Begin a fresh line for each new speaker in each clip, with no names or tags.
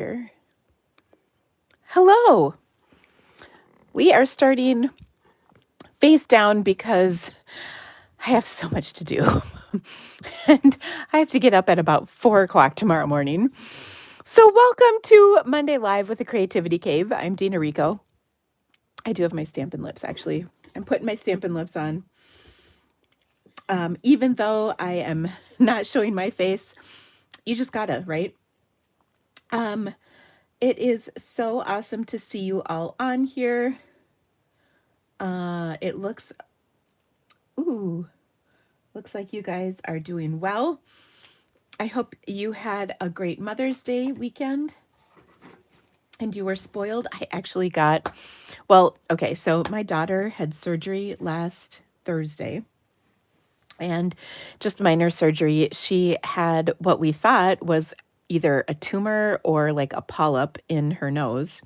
here. Hello. We are starting face down because I have so much to do. And I have to get up at about 4 o'clock tomorrow morning. So, welcome to Monday Live with the Creativity Cave. I'm Dina Rico. I do have my Stampin' Lips, actually. I'm putting my Stampin' Lips on. Even though I am not showing my face, you just gotta, right? It is so awesome to see you all on here. It looks like you guys are doing well. I hope you had a great Mother's Day weekend and you were spoiled. I actually got, so my daughter had surgery last Thursday, and just minor surgery. She had what we thought was either a tumor or like a polyp in her nose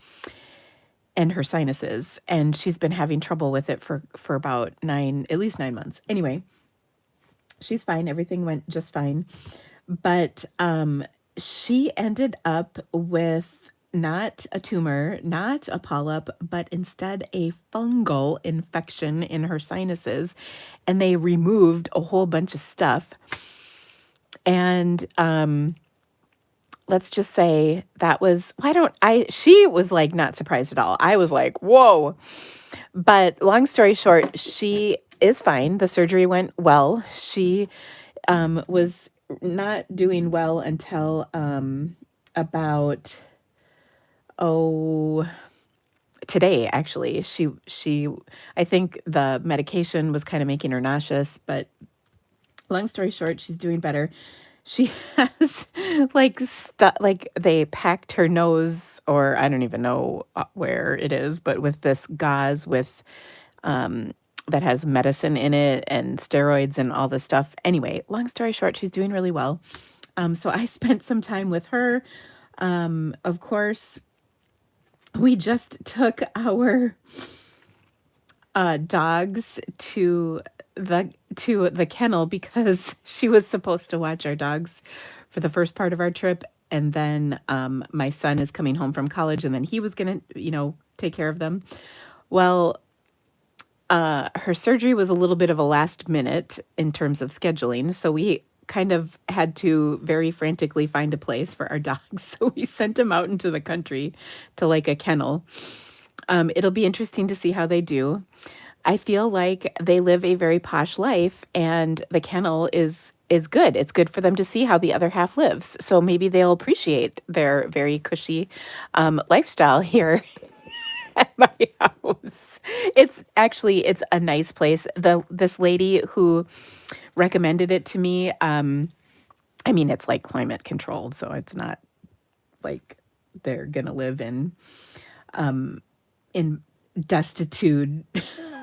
and her sinuses, and she's been having trouble with it for about at least 9 months. Anyway, she's fine. Everything went just fine. But she ended up with not a tumor, not a polyp, but instead a fungal infection in her sinuses. And they removed a whole bunch of stuff. And let's just say that was, she was like not surprised at all. I was like, whoa. But long story short, she is fine. The surgery went well. She was not doing well until about today. Actually, she I think the medication was kind of making her nauseous, but long story short, she's doing better. She has like they packed her nose, or I don't even know where it is, but with this gauze with that has medicine in it and steroids and all this stuff. Anyway, long story short, she's doing really well. So I spent some time with her. Of course, we just took our dogs to the kennel because she was supposed to watch our dogs for the first part of our trip, and then my son is coming home from college, and then he was gonna, take care of them. Well, her surgery was a little bit of a last minute in terms of scheduling, so we kind of had to very frantically find a place for our dogs. So we sent them out into the country to like a kennel. It'll be interesting to see how they do. I feel like they live a very posh life, and the kennel is good. It's good for them to see how the other half lives. So maybe they'll appreciate their very cushy lifestyle here at my house. It's a nice place. This lady who recommended it to me, it's like climate controlled, so it's not like they're gonna live in destitute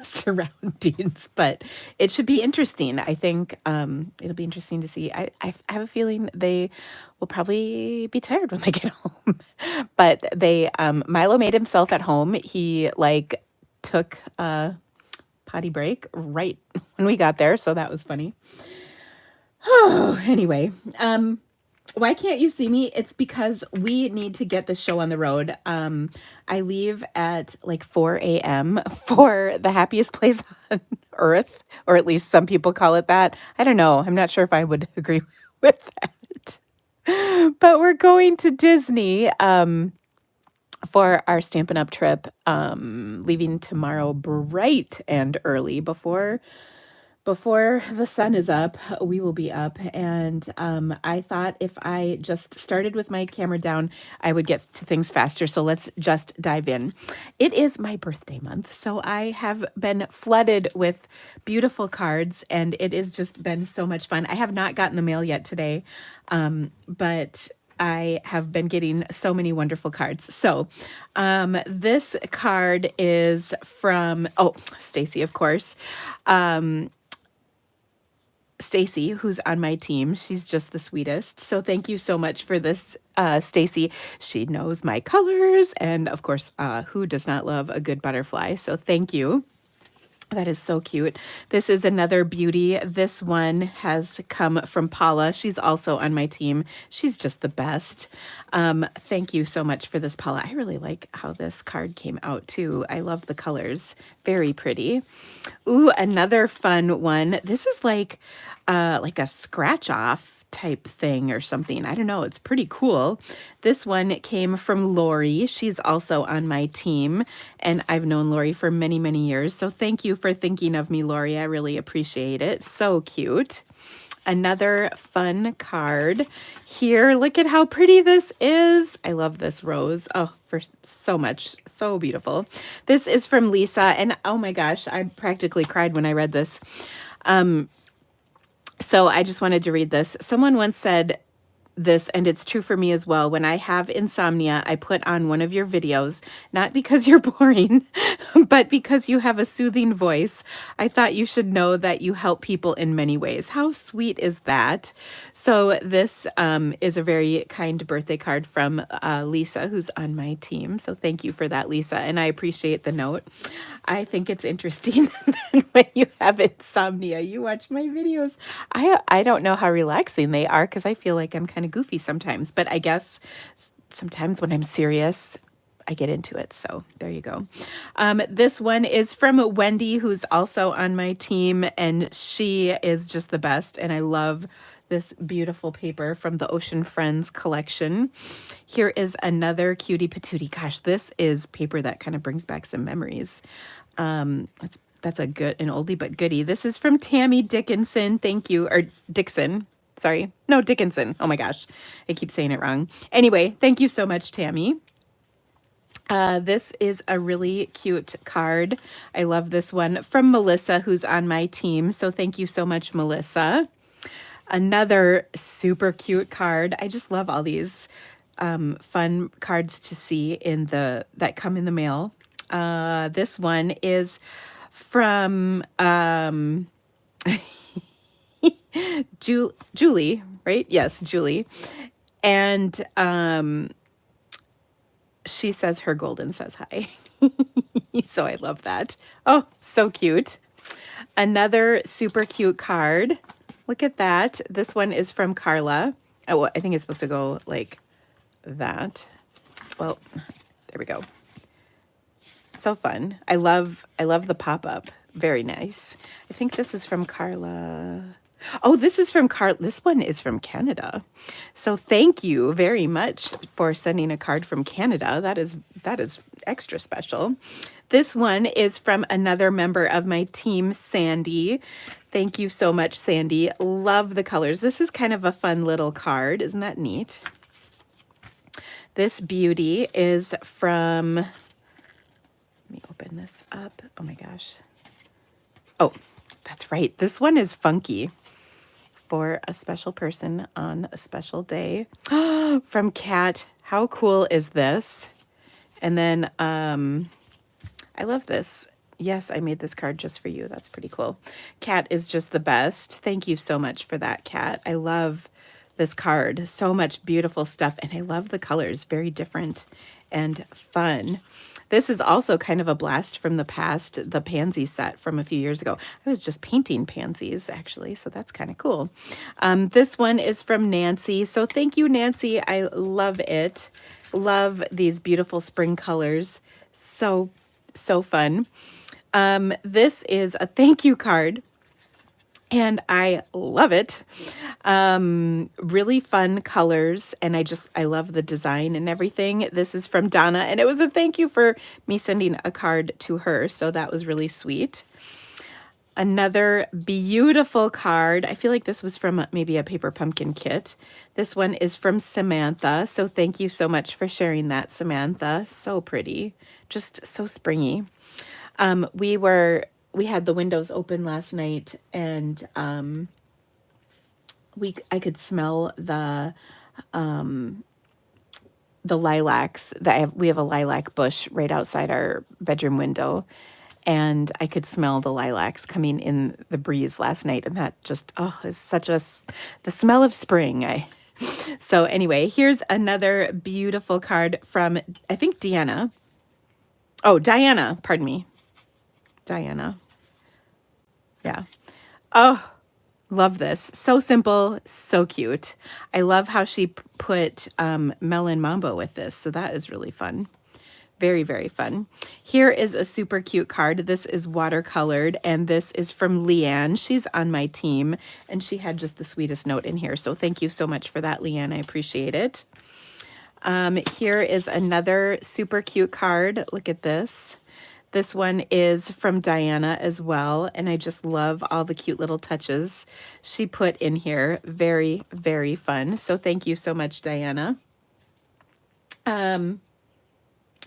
surroundings, but it should be interesting. I think it'll be interesting to see. I have a feeling they will probably be tired when they get home. But they Milo made himself at home. He like took a potty break right when we got there, so that was funny. Oh, anyway, why can't you see me? It's because we need to get the show on the road. I leave at like 4 a.m. for the happiest place on earth, or at least some people call it that. I don't know. I'm not sure if I would agree with that. But we're going to Disney for our Stampin' Up trip, leaving tomorrow bright and early before the sun is up. We will be up, and I thought if I just started with my camera down, I would get to things faster. So let's just dive in. It is my birthday month, so I have been flooded with beautiful cards, and it has just been so much fun. I have not gotten the mail yet today, but I have been getting so many wonderful cards. So this card is from, Stacy, of course. Stacy, who's on my team. She's just the sweetest. So thank you so much for this, Stacy. She knows my colors, and of course, who does not love a good butterfly? So thank you. That is so cute. This is another beauty. This one has come from Paula. She's also on my team. She's just the best. Thank you so much for this, Paula. I really like how this card came out too. I love the colors. Very pretty. Ooh, another fun one. This is like a scratch off type thing or something. I don't know. It's pretty cool. This one came from Lori. She's also on my team, and I've known Lori for many, many years. So thank you for thinking of me, Lori. I really appreciate it. So cute. Another fun card here. Look at how pretty this is. I love this rose. Oh, for so much. So beautiful. This is from Lisa, and oh my gosh, I practically cried when I read this. So I just wanted to read this. Someone once said this, and it's true for me as well. When I have insomnia, I put on one of your videos, not because you're boring, but because you have a soothing voice. I thought you should know that you help people in many ways. How sweet is that? So this is a very kind birthday card from Lisa, who's on my team. So thank you for that, Lisa. And I appreciate the note. I think it's interesting that when you have insomnia, you watch my videos. I don't know how relaxing they are because I feel like I'm kind of goofy sometimes, but I guess sometimes when I'm serious, I get into it. So there you go. This one is from Wendy, who's also on my team, and she is just the best. And I love this beautiful paper from the Ocean Friends collection. Here is another cutie patootie. Gosh, this is paper that kind of brings back some memories. That's an oldie but goodie. This is from Tammy Dickinson. Thank you. Or Dixon. Sorry. No, Dickinson. Oh my gosh. I keep saying it wrong. Anyway, thank you so much, Tammy. This is a really cute card. I love this one from Melissa, who's on my team. So thank you so much, Melissa. Another super cute card. I just love all these fun cards to see that come in the mail. This one is from Julie, right? Yes, Julie. And she says her golden says hi. So I love that. Oh, so cute. Another super cute card. Look at that. This one is from Carla. Oh, I think it's supposed to go like that. Well, there we go. So fun. I love the pop-up. Very nice. I think this is from Carla. Oh, this is from this one is from Canada. So thank you very much for sending a card from Canada. That is extra special. This one is from another member of my team, Sandy. Thank you so much, Sandy. Love the colors. This is kind of a fun little card. Isn't that neat? This beauty is from, let me open this up. Oh my gosh. Oh, that's right. This one is funky. For a special person on a special day. From Kat. How cool is this? And then I love this. Yes, I made this card just for you. That's pretty cool. Kat is just the best. Thank you so much for that, Kat. I love this card. So much beautiful stuff. And I love the colors. Very different and fun. This is also kind of a blast from the past, the pansy set from a few years ago. I was just painting pansies, actually, so that's kind of cool. This one is from Nancy. So thank you, Nancy. I love it. Love these beautiful spring colors. So fun. This is a thank you card, and I love it. Really fun colors, and I love the design and everything. This is from Donna, and it was a thank you for me sending a card to her, so that was really sweet. Another beautiful card. I feel like this was from maybe a paper pumpkin kit. This one is from Samantha, so thank you so much for sharing that, Samantha. So pretty, just so springy. We had the windows open last night, and I could smell the lilacs. We have a lilac bush right outside our bedroom window, and I could smell the lilacs coming in the breeze last night, and that just is the smell of spring. So anyway, here's another beautiful card from, I think, Deanna. Oh, Diana, pardon me. Diana. Yeah. Oh, love this. So simple, so cute. I love how she put melon mambo with this. So that is really fun. Very, very fun. Here is a super cute card. This is watercolored, and this is from Leanne. She's on my team, and she had just the sweetest note in here. So thank you so much for that, Leanne. I appreciate it. Here is another super cute card. Look at this. This one is from Diana as well, and I just love all the cute little touches she put in here. Very, very fun. So thank you so much, Diana.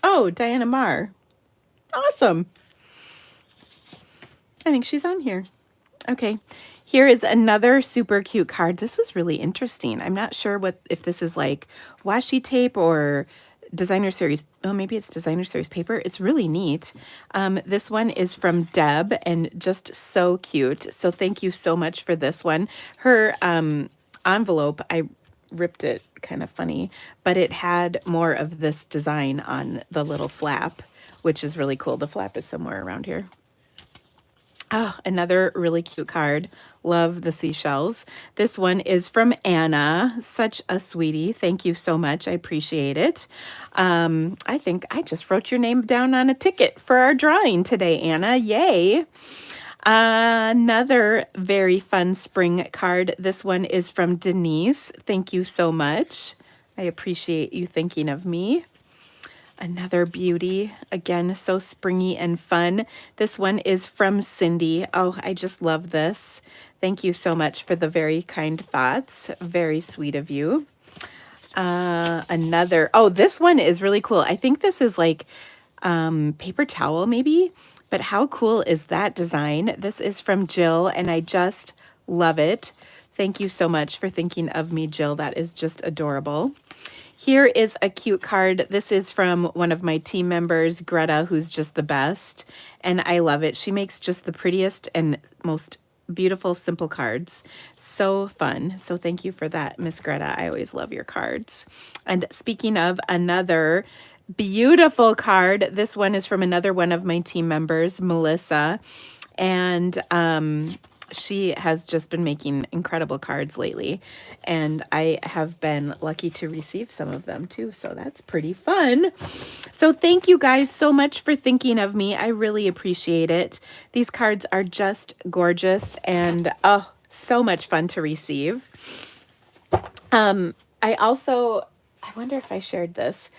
Oh, Diana Marr. Awesome. I think she's on here. Okay. Here is another super cute card. This was really interesting. I'm not sure if this is like washi tape or designer series. Oh, maybe it's designer series paper. It's really neat. This one is from Deb and just so cute. So thank you so much for this one. Her envelope, I ripped it kind of funny, but it had more of this design on the little flap, which is really cool. The flap is somewhere around here. Oh, another really cute card. Love the seashells. This one is from Anna. Such a sweetie. Thank you so much. I appreciate it. I think I just wrote your name down on a ticket for our drawing today, Anna. Yay. Another very fun spring card. This one is from Denise. Thank you so much. I appreciate you thinking of me. Another beauty. Again, so springy and fun. This one is from Cindy. Oh, I just love this. Thank you so much for the very kind thoughts. Very sweet of you. Oh, this one is really cool. I think this is like paper towel maybe, but how cool is that design? This is from Jill, and I just love it. Thank you so much for thinking of me, Jill. That is just adorable. Here is a cute card. This is from one of my team members, Greta, who's just the best, and I love it. She makes just the prettiest and most beautiful, simple cards. So fun. So thank you for that, Miss Greta. I always love your cards. And speaking of another beautiful card, this one is from another one of my team members, Melissa, and she has just been making incredible cards lately, and I have been lucky to receive some of them too, so that's pretty fun. So thank you guys so much for thinking of me. I really appreciate it. These cards are just gorgeous and oh, so much fun to receive. I wonder if I shared this.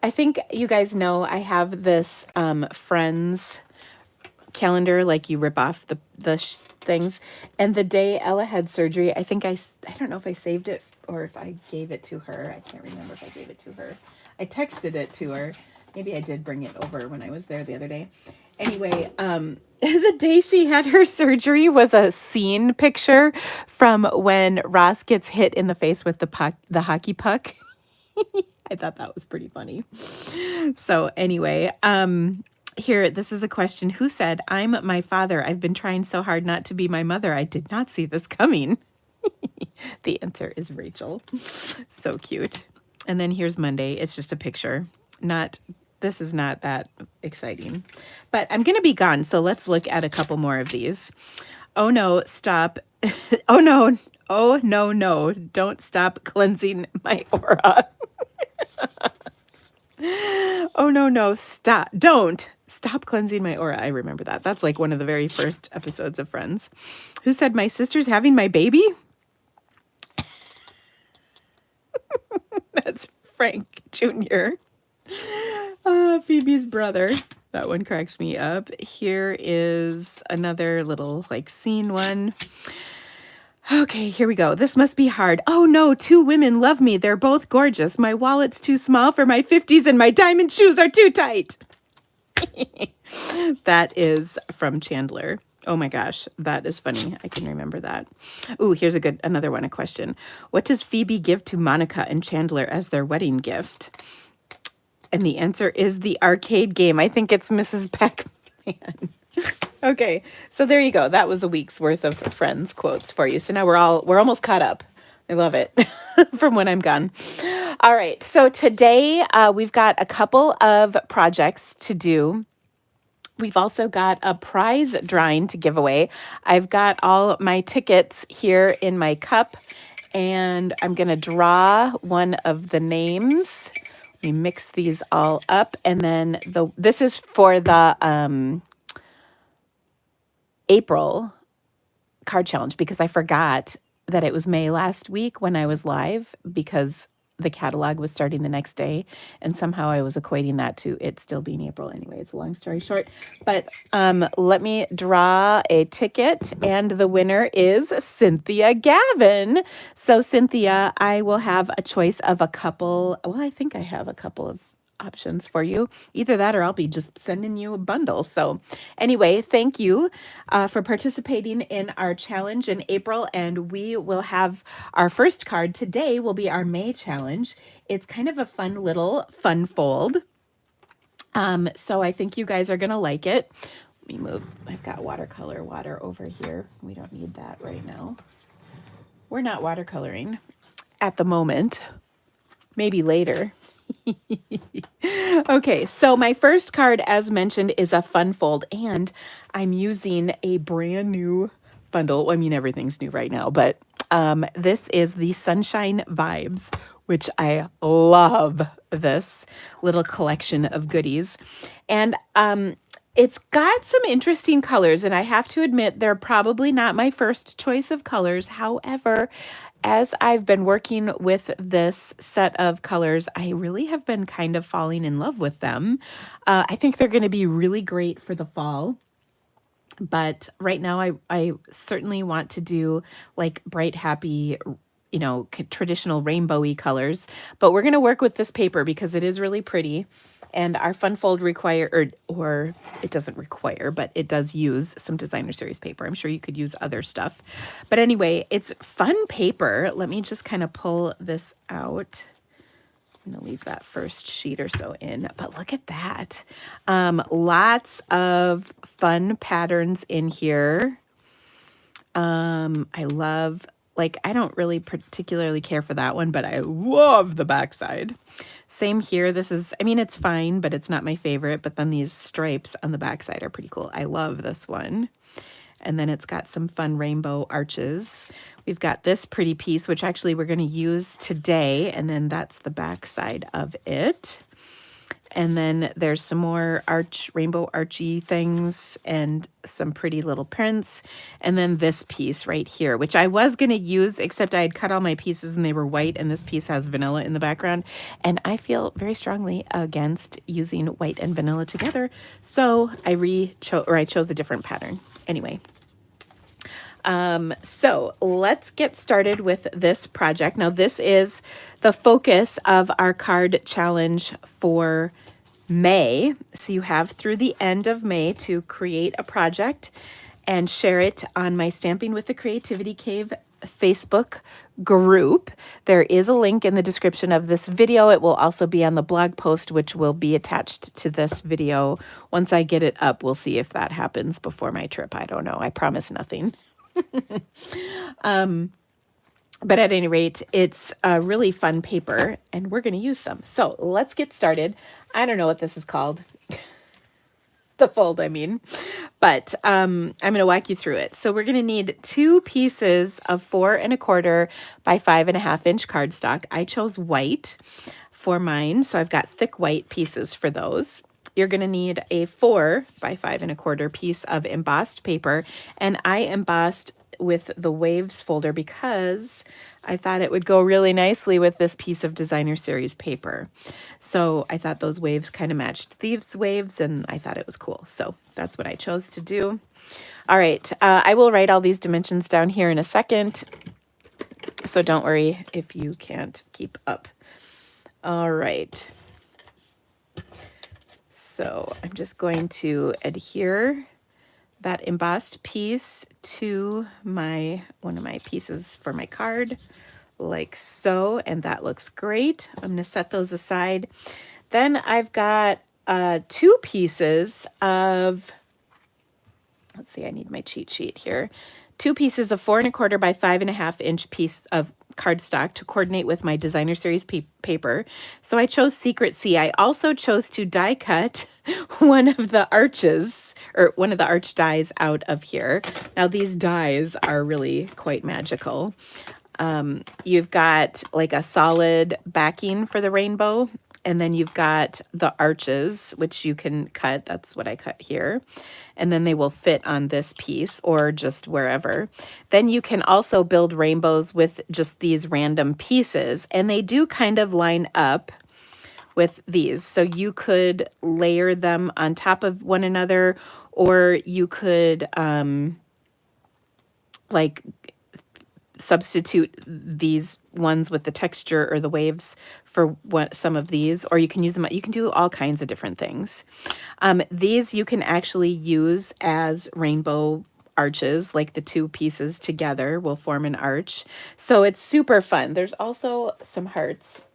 I think you guys know I have this Friends calendar, like you rip off the things, and the day Ella had surgery, I think I don't know if I saved it or if I gave it to her. I can't remember if I gave it to her. I texted it to her. Maybe I did bring it over when I was there the other day. Anyway, the day she had her surgery was a scene picture from when Ross gets hit in the face with the hockey puck. I thought that was pretty funny. So anyway, here, this is a question. Who said, "I'm my father. I've been trying so hard not to be my mother. I did not see this coming." The answer is Rachel. So cute. And then here's Monday. It's just a picture. This is not that exciting. But I'm going to be gone, so let's look at a couple more of these. Oh no, stop. Oh no. Oh no, no. Don't stop cleansing my aura. Oh no, no, stop. Don't stop cleansing my aura. I remember that. That's like one of the very first episodes of Friends. Who said, "My sister's having my baby"? That's Frank Jr. Phoebe's brother. That one cracks me up. Here is another little like scene one. Okay, here we go. This must be hard. Oh no, two women love me. They're both gorgeous. My wallet's too small for my 50s and my diamond shoes are too tight. That is from Chandler. Oh my gosh, that is funny. I can remember that. Ooh, here's another one, a question. What does Phoebe give to Monica and Chandler as their wedding gift? And the answer is the arcade game. I think it's Mrs. Pac-Man. Okay, so there you go. That was a week's worth of Friends quotes for you. So now we're almost caught up. I love it from when I'm gone. All right, so today we've got a couple of projects to do. We've also got a prize drawing to give away. I've got all my tickets here in my cup, and I'm going to draw one of the names. We mix these all up, and then this is for the April card challenge, because I forgot that it was May last week when I was live, because the catalog was starting the next day, and somehow I was equating that to it still being April. Anyway, it's a long story short, but let me draw a ticket, and the winner is Cynthia Gavin. So Cynthia, I will have a choice of a couple. Well, I think I have a couple of options for you. Either that or I'll be just sending you a bundle. So anyway, thank you for participating in our challenge in April, and we will have our first card today will be our May challenge. It's kind of a fun little fun fold. So I think you guys are going to like it. Let me move. I've got watercolor water over here. We don't need that right now. We're not watercoloring at the moment. Maybe later. Okay, so my first card, as mentioned, is a fun fold, and I'm using a brand new bundle. I mean, everything's new right now, but this is the Sunshine Vibes, which I love this little collection of goodies. And it's got some interesting colors, and I have to admit, they're probably not my first choice of colors. However, as I've been working with this set of colors, I really have been kind of falling in love with them. I think they're going to be really great for the fall. But right now, I certainly want to do like bright, happy, traditional rainbowy colors. But we're going to work with this paper because it is really pretty. And our fun fold or it doesn't require, but it does use some designer series paper. I'm sure you could use other stuff. But anyway, it's fun paper. Let me just kind of pull this out. I'm going to leave that first sheet or so in. But look at that. Lots of fun patterns in here. I love, I don't really particularly care for that one, but I love the backside. Same here. This is, it's fine, but it's not my favorite. But then these stripes on the backside are pretty cool. I love this one. And then it's got some fun rainbow arches. We've got this pretty piece, which actually we're going to use today. And then that's the backside of it. And then there's some more rainbow archy things and some pretty little prints. And then this piece right here, which I was going to use, except I had cut all my pieces and they were white, and this piece has vanilla in the background. And I feel very strongly against using white and vanilla together. So I chose a different pattern. Anyway. So let's get started with this project. Now, this is the focus of our card challenge for May. So you have through the end of May to create a project and share it on my Stamping with the Creativity Cave Facebook group. There is a link in the description of this video. It will also be on the blog post, which will be attached to this video. Once I get it up, we'll see if that happens before my trip. I don't know. I promise nothing. But at any rate, it's a really fun paper, and we're going to use some. So let's get started. I don't know what this is called. The fold, I mean. But I'm going to walk you through it. So we're going to need 2 pieces of 4 1/4 by 5.5 inch cardstock. I chose white for mine, so I've got thick white pieces for those. You're going to need a 4 by 5 1/4 piece of embossed paper, and I embossed with the Waves folder because I thought it would go really nicely with this piece of designer series paper. So I thought those waves kind of matched these waves, and I thought it was cool. So that's what I chose to do. All right, I will write all these dimensions down here in a second, so don't worry if you can't keep up. All right. So I'm just going to adhere that embossed piece to one of my pieces for my card, like so, and that looks great. I'm going to set those aside. Then I've got 2 pieces of, let's see, I need my cheat sheet here. 2 pieces of 4 1/4 by 5.5 inch piece of cardstock to coordinate with my designer series paper. So I chose Secret Sea. I also chose to die cut one of the arches or one of the arch dies out of here. Now these dies are really quite magical. You've got like a solid backing for the rainbow, and then you've got the arches, which you can cut. That's what I cut here. And then they will fit on this piece or just wherever. Then you can also build rainbows with just these random pieces, and they do kind of line up with these. So you could layer them on top of one another, or you could like substitute these ones with the texture or the waves for what some of these, or you can use them. You can do all kinds of different things. These you can actually use as rainbow arches, like the two pieces together will form an arch. So it's super fun. There's also some hearts.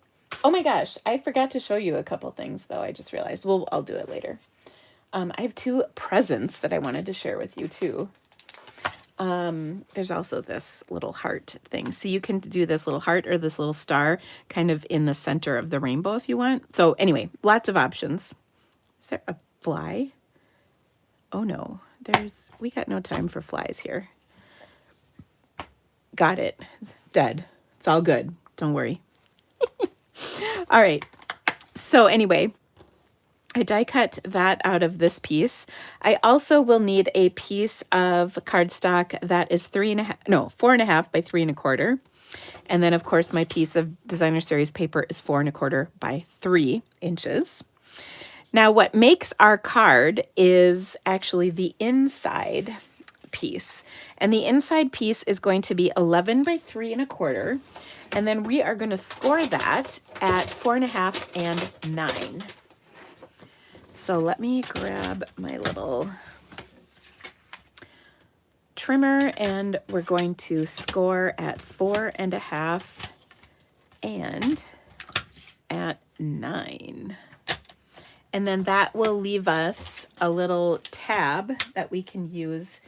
Oh my gosh, I forgot to show you a couple things though. I just realized. Well, I'll do it later. I have two presents that I wanted to share with you too. There's also this little heart thing. So you can do this little heart or this little star kind of in the center of the rainbow if you want. So anyway, lots of options. Is there a fly? Oh no, we got no time for flies here. Got it. It's dead. It's all good. Don't worry. All right. So anyway, I die cut that out of this piece. I also will need a piece of cardstock that is 4.5 by 3 1/4. And then of course my piece of designer series paper is 4 1/4 by 3 inches. Now what makes our card is actually the inside piece. And the inside piece is going to be 11 by 3 1/4. And then we are going to score that at 4.5 and 9. So let me grab my little trimmer, and we're going to score at 4.5 and at 9. And then that will leave us a little tab that we can use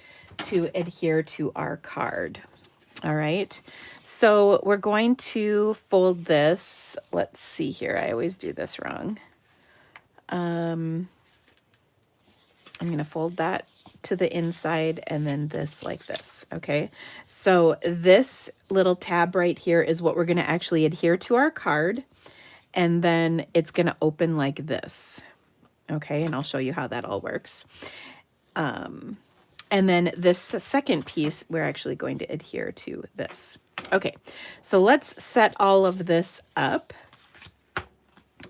to adhere to our card. All right, so we're going to fold this. Let's see here. I always do this wrong. I'm going to fold that to the inside and then this like this. Okay, so this little tab right here is what we're going to actually adhere to our card, and then it's going to open like this. Okay, and I'll show you how that all works. And then this second piece, we're actually going to adhere to this. Okay, so let's set all of this up.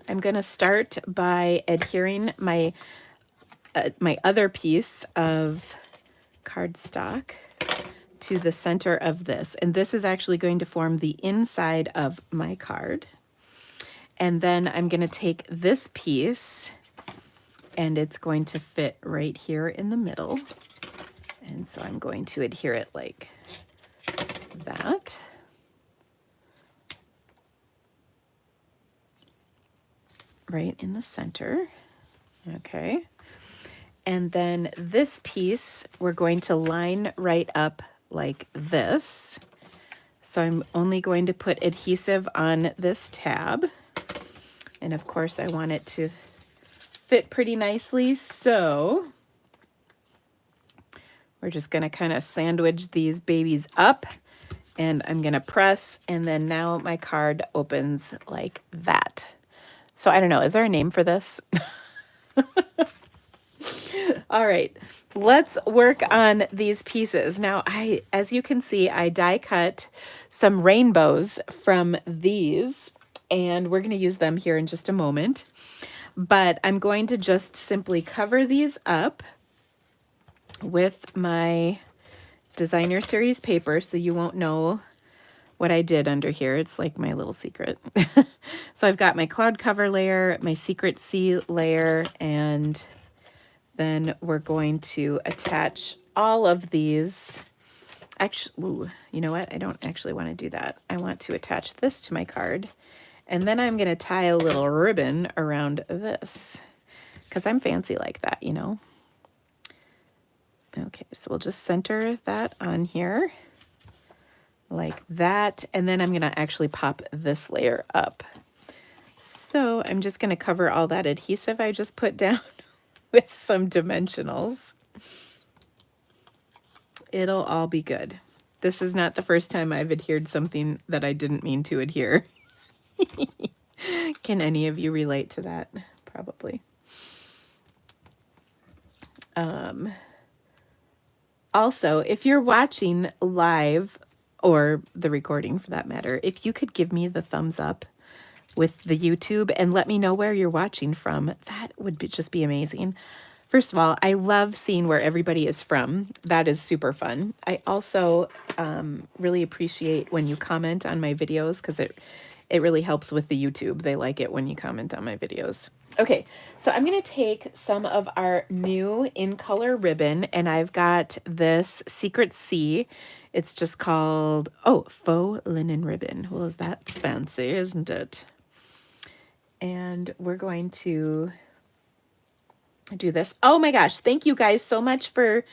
I'm going to start by adhering my other piece of cardstock to the center of this. And this is actually going to form the inside of my card. And then I'm going to take this piece, and it's going to fit right here in the middle. And so I'm going to adhere it like that. Right in the center. Okay. And then this piece, we're going to line right up like this. So I'm only going to put adhesive on this tab. And of course I want it to fit pretty nicely. So we're just going to kind of sandwich these babies up, and I'm going to press, and then now my card opens like that. So I don't know, is there a name for this? All right, let's work on these pieces. Now, as you can see, I die cut some rainbows from these, and we're going to use them here in just a moment. But I'm going to just simply cover these up with my designer series paper, so you won't know what I did under here. It's like my little secret. So I've got my cloud cover layer, my secret C layer, and then we're going to attach all of these. Actually, ooh, you know what? I don't actually want to do that. I want to attach this to my card, and then I'm going to tie a little ribbon around this because I'm fancy like that, you know. Okay, so we'll just center that on here like that, and then I'm going to actually pop this layer up. So I'm just going to cover all that adhesive I just put down with some dimensionals. It'll all be good. This is not the first time I've adhered something that I didn't mean to adhere. Can any of you relate to that? Probably. Also, if you're watching live, or the recording for that matter, if you could give me the thumbs up with the YouTube and let me know where you're watching from, that would just be amazing. First of all, I love seeing where everybody is from. That is super fun. I also really appreciate when you comment on my videos, because it really helps with the YouTube. They like it when you comment on my videos. Okay, so I'm going to take some of our new in color ribbon, and I've got this Secret C. It's just called, oh, faux linen ribbon. Well, that's fancy, isn't it? And we're going to do this. Oh my gosh, thank you guys so much for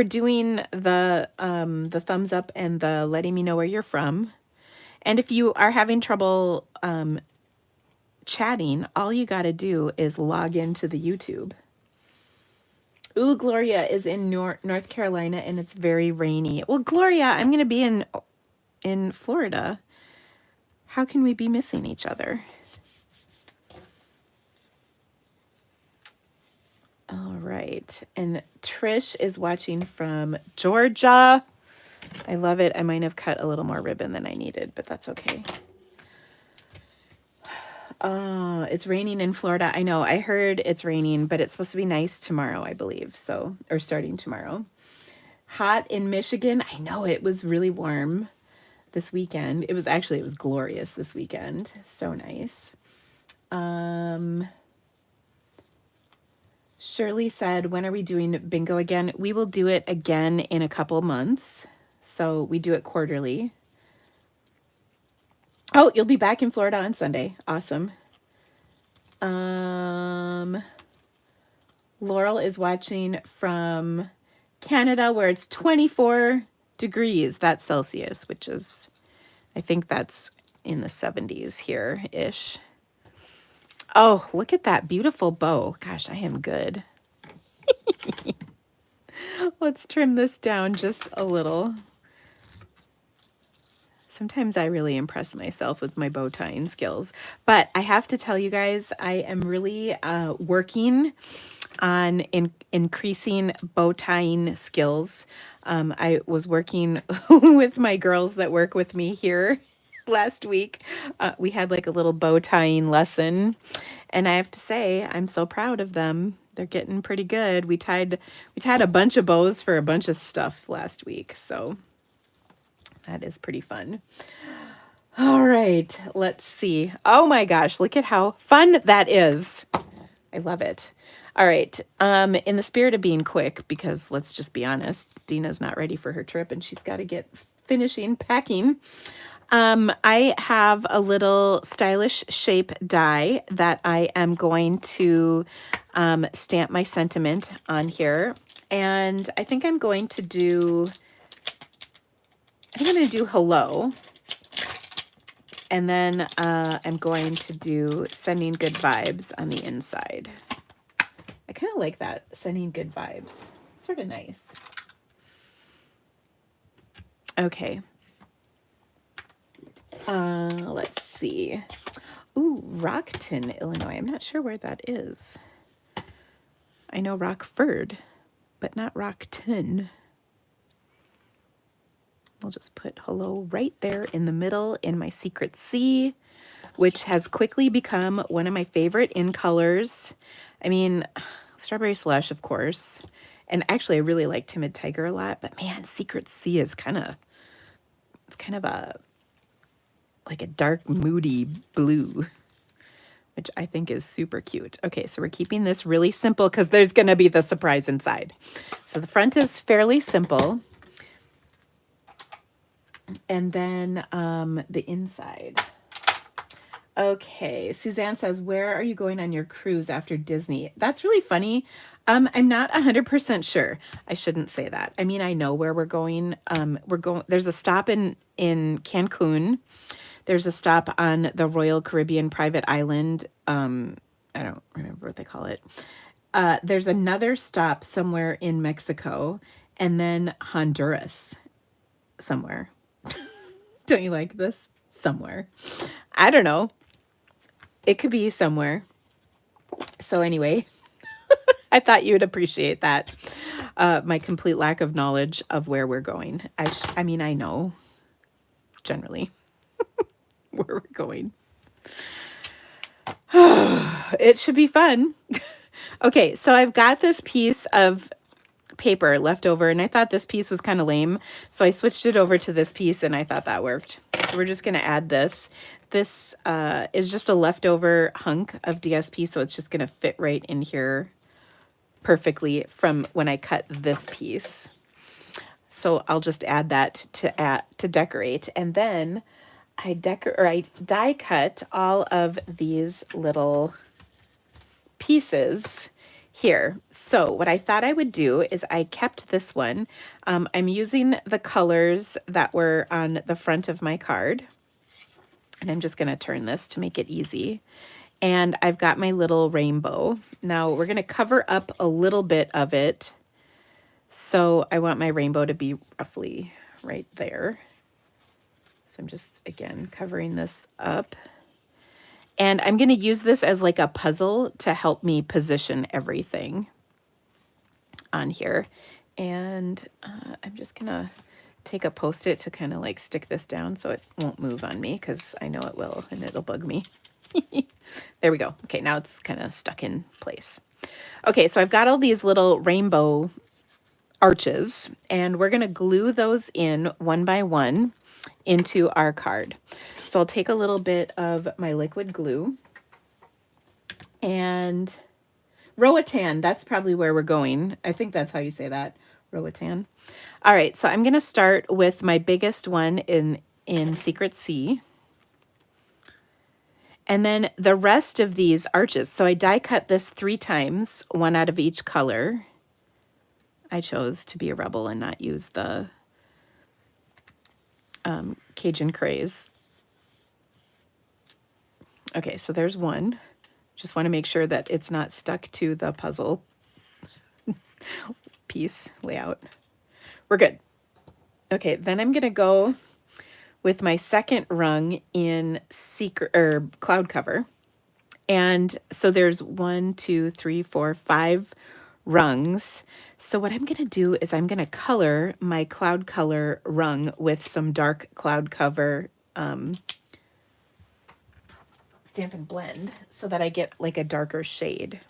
doing the thumbs up and the letting me know where you're from. And if you are having trouble chatting, all you got to do is log into the YouTube. Ooh, Gloria is in North Carolina and it's very rainy. Well, Gloria, I'm going to be in Florida. How can we be missing each other? All right. And Trish is watching from Georgia. I love it. I might have cut a little more ribbon than I needed, but that's okay. It's raining in Florida. I know. I heard it's raining, but it's supposed to be nice tomorrow, I believe. So, or starting tomorrow. Hot in Michigan. I know, it was really warm this weekend. It was glorious this weekend. So nice. Shirley said, when are we doing bingo again? We will do it again in a couple months. So we do it quarterly. Oh, you'll be back in Florida on Sunday. Awesome. Laurel is watching from Canada, where it's 24 degrees. That's Celsius, which is, I think that's in the 70s here-ish. Oh, look at that beautiful bow. Gosh, I am good. Let's trim this down just a little. Sometimes I really impress myself with my bow tying skills. But I have to tell you guys, I am really working on increasing bow tying skills. I was working with my girls that work with me here last week. We had like a little bow tying lesson, and I have to say I'm so proud of them. They're getting pretty good. We tied a bunch of bows for a bunch of stuff last week, so that is pretty fun. All right, let's see. Oh my gosh, look at how fun that is. I love it. All right, in the spirit of being quick, because let's just be honest, Dina's not ready for her trip and she's got to get finishing packing. I have a little stylish shape die that I am going to stamp my sentiment on here. And I think I'm going to do, hello. And then I'm going to do sending good vibes on the inside. I kind of like that, sending good vibes. It's sort of nice. Okay. Let's see. Ooh, Rockton, Illinois. I'm not sure where that is. I know Rockford, but not Rockton. I'll just put hello right there in the middle in my Secret C, which has quickly become one of my favorite in colors. I mean, Strawberry Slush, of course. And actually, I really like Timid Tiger a lot, but man, Secret C is kind of like a dark, moody blue, which I think is super cute. Okay, so we're keeping this really simple because there's going to be the surprise inside. So the front is fairly simple. And then the inside. Okay, Suzanne says, where are you going on your cruise after Disney? That's really funny. I'm not 100% sure. I shouldn't say that. I mean, I know where we're going. There's a stop in Cancun. There's a stop on the Royal Caribbean private island. I don't remember what they call it. there's another stop somewhere in Mexico, and then Honduras somewhere. Don't you like this? Somewhere. I don't know. It could be somewhere. So anyway, I thought you would appreciate that. My complete lack of knowledge of where we're going. I mean, I know generally where we're going. It should be fun. Okay, so I've got this piece of paper left over, and I thought this piece was kind of lame, so I switched it over to this piece, and I thought that worked. So we're just going to add this. This is just a leftover hunk of DSP, so it's just going to fit right in here perfectly from when I cut this piece. So I'll just add that to decorate, and then I die cut all of these little pieces here. So what I thought I would do is I kept this one. I'm using the colors that were on the front of my card, and I'm just going to turn this to make it easy. And I've got my little rainbow. Now we're going to cover up a little bit of it. So I want my rainbow to be roughly right there. So I'm just, again, covering this up. And I'm going to use this as like a puzzle to help me position everything on here. And I'm just going to take a Post-it to kind of like stick this down so it won't move on me, because I know it will and it'll bug me. There we go. Okay, now it's kind of stuck in place. Okay, so I've got all these little rainbow arches, and we're going to glue those in one by one into our card. So I'll take a little bit of my liquid glue and Roatan, that's probably where we're going. I think that's how you say that, Roatan. All right, so I'm going to start with my biggest one in Secret C. And then the rest of these arches. So I die cut this 3 times, one out of each color. I chose to be a rebel and not use the Cajun Craze. Okay, so there's one. Just want to make sure that it's not stuck to the puzzle piece layout. We're good. Okay, then I'm going to go with my second rung in cloud cover. And so there's 1, 2, 3, 4, 5 rungs. So what I'm going to do is I'm going to color my cloud color rung with some dark cloud cover Stampin' Blend so that I get like a darker shade.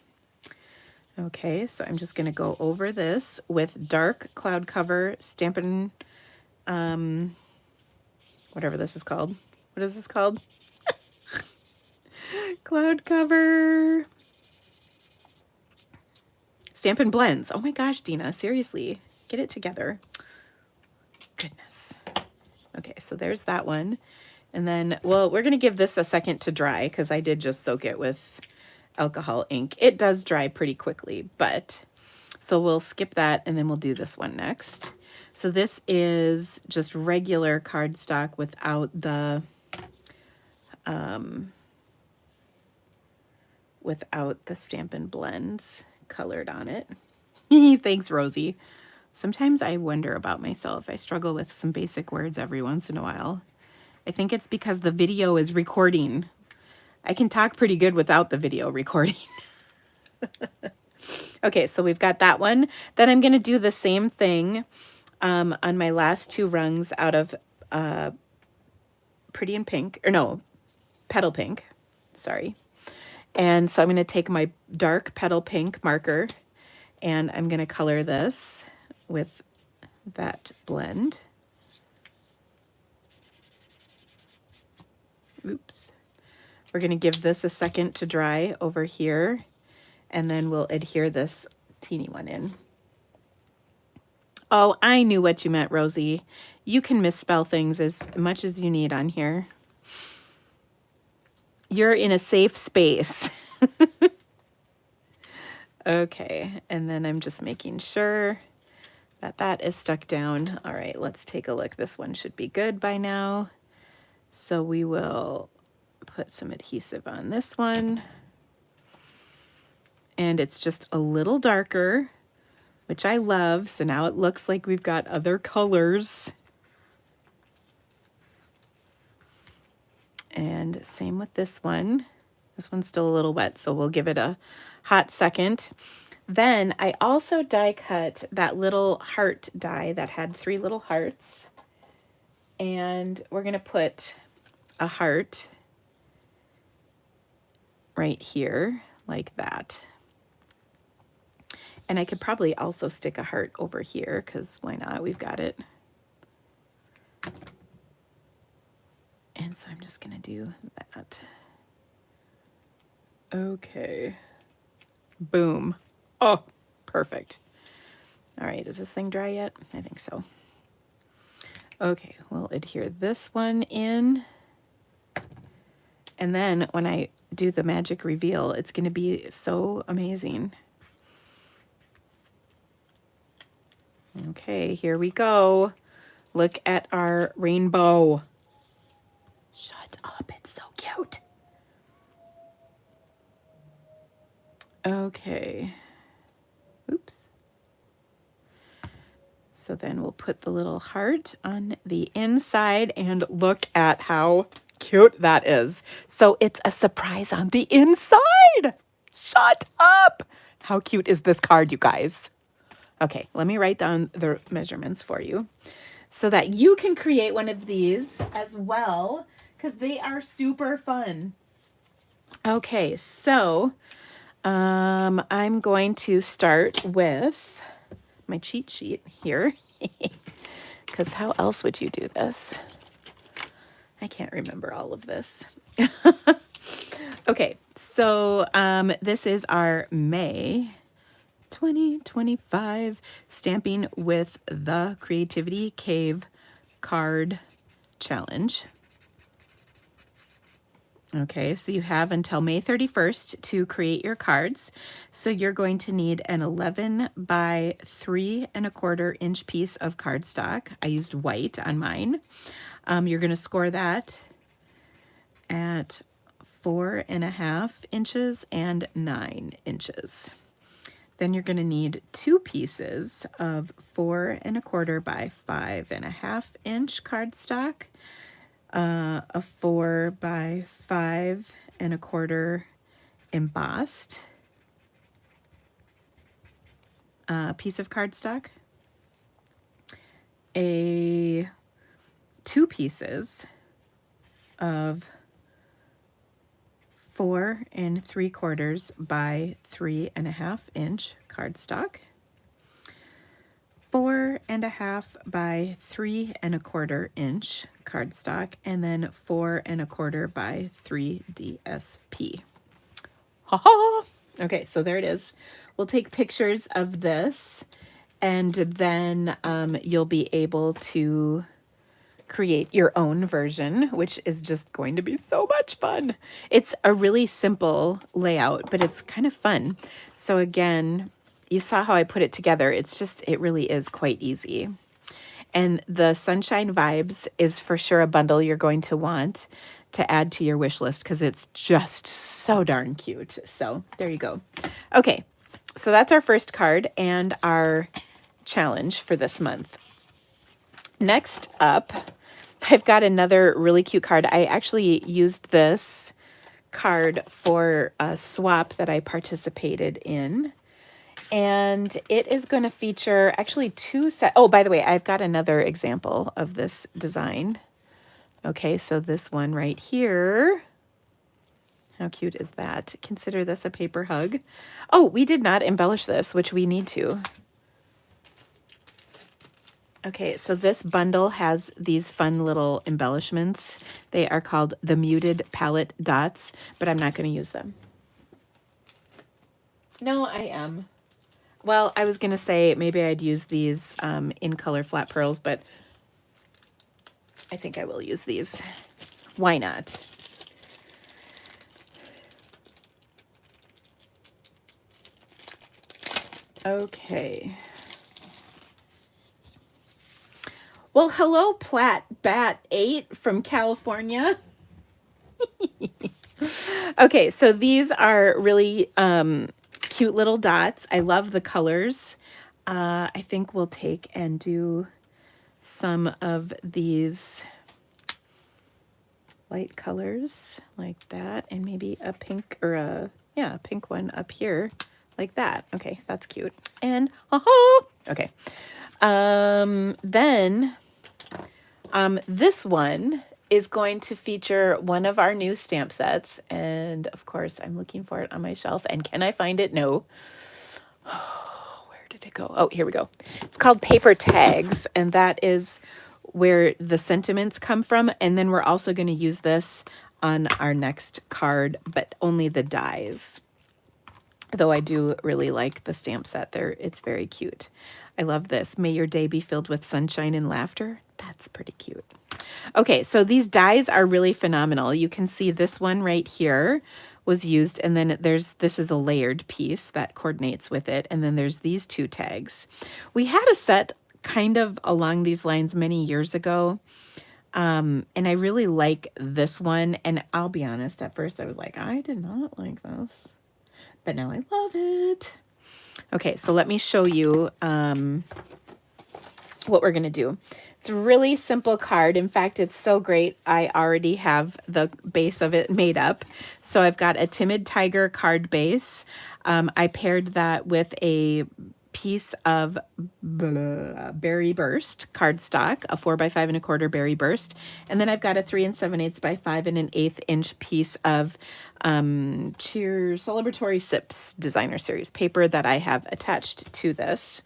Okay, so I'm just going to go over this with dark cloud cover Stampin', whatever this is called. What is this called? Cloud cover Stampin' Blends. Oh my gosh, Dina, seriously, get it together. Goodness. Okay, so there's that one. And then, well, we're going to give this a second to dry because I did just soak it with alcohol ink. It does dry pretty quickly, but so we'll skip that and then we'll do this one next. So this is just regular cardstock without the Stampin' Blends colored on it. Thanks, Rosie. Sometimes I wonder about myself. I struggle with some basic words every once in a while. I think it's because the video is recording. I can talk pretty good without the video recording. Okay, so we've got that one. Then I'm going to do the same thing on my last 2 rungs out of Pretty in Pink, or no, Petal Pink, sorry. And so I'm going to take my dark Petal Pink marker and I'm going to color this with that blend. Oops. We're going to give this a second to dry over here, and then we'll adhere this teeny one in. Oh, I knew what you meant, Rosie. You can misspell things as much as you need on here. You're in a safe space. Okay, and then I'm just making sure that that is stuck down. All right, let's take a look. This one should be good by now. So we will put some adhesive on this one. And and it's just a little darker, which I love. So now it looks like we've got other colors. And same with this one. This one's still a little wet, so we'll give it a hot second. Then I also die cut that little heart die that had 3 little hearts. And we're going to put a heart right here like that. And I could probably also stick a heart over here because why not? We've got it. And so I'm just going to do that. Okay. Boom. Oh, perfect. All right, is this thing dry yet? I think so. Okay, we'll adhere this one in. And then when I do the magic reveal, it's going to be so amazing. Okay, here we go. Look at our rainbow. Shut up, it's so cute. Okay. Oops. So then we'll put the little heart on the inside and look at how cute that is. So it's a surprise on the inside. Shut up. How cute is this card, you guys? Okay, let me write down the measurements for you so that you can create one of these as well, because they are super fun. Okay, so I'm going to start with my cheat sheet here, because how else would you do this? I can't remember all of this. Okay, so this is our May 2025 Stamping with the Creativity Cave card challenge. Okay, so you have until May 31st to create your cards. So you're going to need an 11 by 3¼ inch piece of cardstock. I used white on mine. You're going to score that at 4½ inches and 9 inches. Then you're going to need 2 pieces of 4¼ by 5½ inch cardstock. A 4 by 5¼ embossed piece of cardstock, 2 pieces of 4¾ by 3½ inch cardstock, 4½ by 3¼ inch cardstock, and then 4¼ by 3 DSP. Ha ha! Okay, so there it is. We'll take pictures of this, and then you'll be able to create your own version, which is just going to be so much fun. It's a really simple layout, but it's kind of fun. So again, you saw how I put it together. It really is quite easy. And the Sunshine Vibes is for sure a bundle you're going to want to add to your wish list because it's just so darn cute. So there you go. Okay, so that's our first card and our challenge for this month. Next up, I've got another really cute card. I actually used this card for a swap that I participated in. And it is going to feature actually 2 sets. Oh, by the way, I've got another example of this design. Okay, so this one right here. How cute is that? Consider this a paper hug. Oh, we did not embellish this, which we need to. Okay, so this bundle has these fun little embellishments. They are called the Muted Palette Dots, but I'm not going to use them. No, I am. Well, I was going to say maybe I'd use these in color flat pearls, but I think I will use these. Why not? Okay. Well, hello, Platt Bat 8 from California. Okay, so these are really cute little dots. I love the colors. I think we'll take and do some of these light colors like that, and maybe a pink or a pink one up here like that. Okay, that's cute. And okay. Then this one is going to feature one of our new stamp sets, and of course I'm looking for it on my shelf. And can I find it? No. Where did it go? Oh, here we go. It's called Paper Tags, and that is where the sentiments come from. And then we're also going to use this on our next card, but only the dies. Though I do really like the stamp set there. It's very cute. I love this. May your day be filled with sunshine and laughter. That's pretty cute. Okay, so these dies are really phenomenal. You can see this one right here was used, and then this is a layered piece that coordinates with it, and then there's these two tags. We had a set kind of along these lines many years ago, and I really like this one, and I'll be honest, at first I was like, I did not like this, but now I love it. Okay, so let me show you what we're gonna do. It's a really simple card. In fact, it's so great, I already have the base of it made up. So I've got a Timid Tiger card base. I paired that with a piece of Berry Burst cardstock, a 4x5 1/4 Berry Burst. And then I've got a 3 7/8 by 5 1/8 inch piece of Cheer Celebratory Sips Designer Series paper that I have attached to this.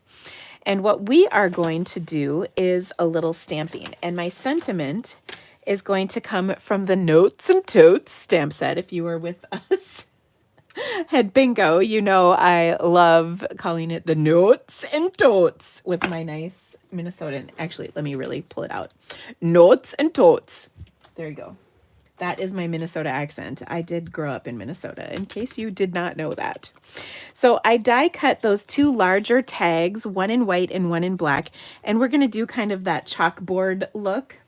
And what we are going to do is a little stamping. And my sentiment is going to come from the Notes and Totes stamp set. If you were with us at bingo, you know I love calling it the Notes and Totes with my nice Minnesotan. Actually, let me really pull it out. Notes and Totes. There you go. That is my Minnesota accent. I did grow up in Minnesota, in case you did not know that. So I die cut those two larger tags, one in white and one in black, and we're going to do kind of that chalkboard look,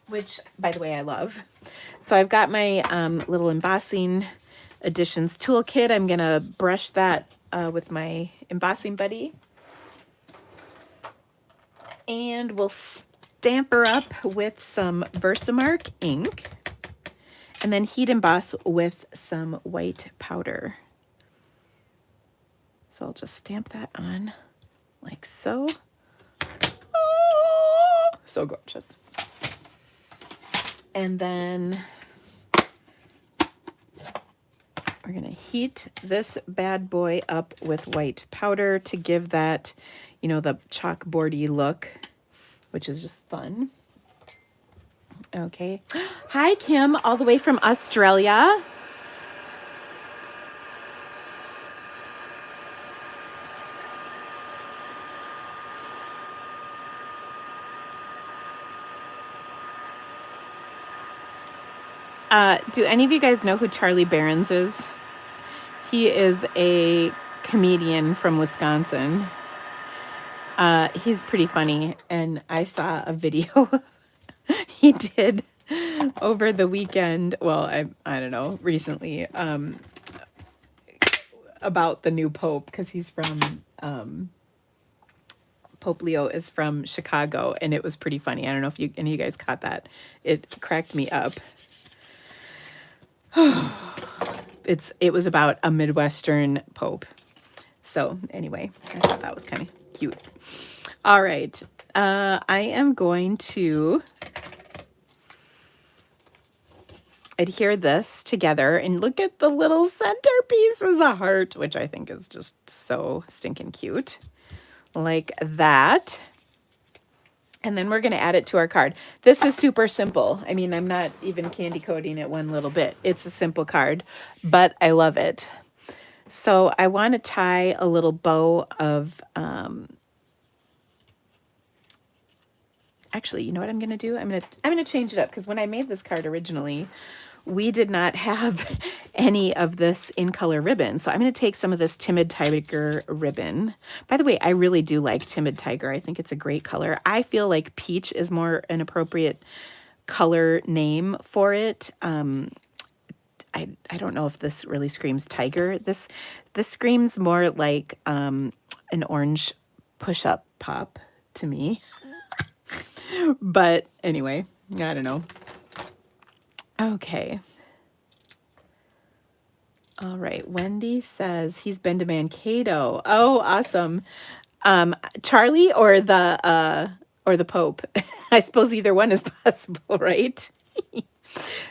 which, by the way, I love. So I've got my little embossing additions toolkit. I'm going to brush that with my embossing buddy. And we'll stamp her up with some Versamark ink, and then heat emboss with some white powder. So I'll just stamp that on like so. Oh, so gorgeous. And then we're going to heat this bad boy up with white powder to give that, you know, the chalkboardy look, which is just fun. Okay. Hi, Kim, all the way from Australia. Do any of you guys know who Charlie Behrens is? He is a comedian from Wisconsin. He's pretty funny, and I saw a video he did over the weekend. Well, I don't know, recently, about the new Pope, because he's from Pope Leo is from Chicago, and it was pretty funny. I don't know if any of you guys caught that. It cracked me up. It was about a Midwestern Pope. So anyway, I thought that was kind of cute. All right. I am going to adhere this together, and look at the little centerpiece as a heart, which I think is just so stinking cute. Like that. And then we're going to add it to our card. This is super simple. I mean, I'm not even candy coating it one little bit. It's a simple card, but I love it. So I want to tie a little bow of, actually, you know what I'm going to do? I'm going to change it up, because when I made this card originally, we did not have any of this in color ribbon. So I'm going to take some of this Timid Tiger ribbon. By the way, I really do like Timid Tiger. I think it's a great color. I feel like peach is more an appropriate color name for it. I don't know if this really screams tiger. This screams more like an orange push-up pop to me. But anyway, I don't know. Okay. All right. Wendy says he's been to Mankato. Oh, awesome. Charlie or the Pope? I suppose either one is possible, right?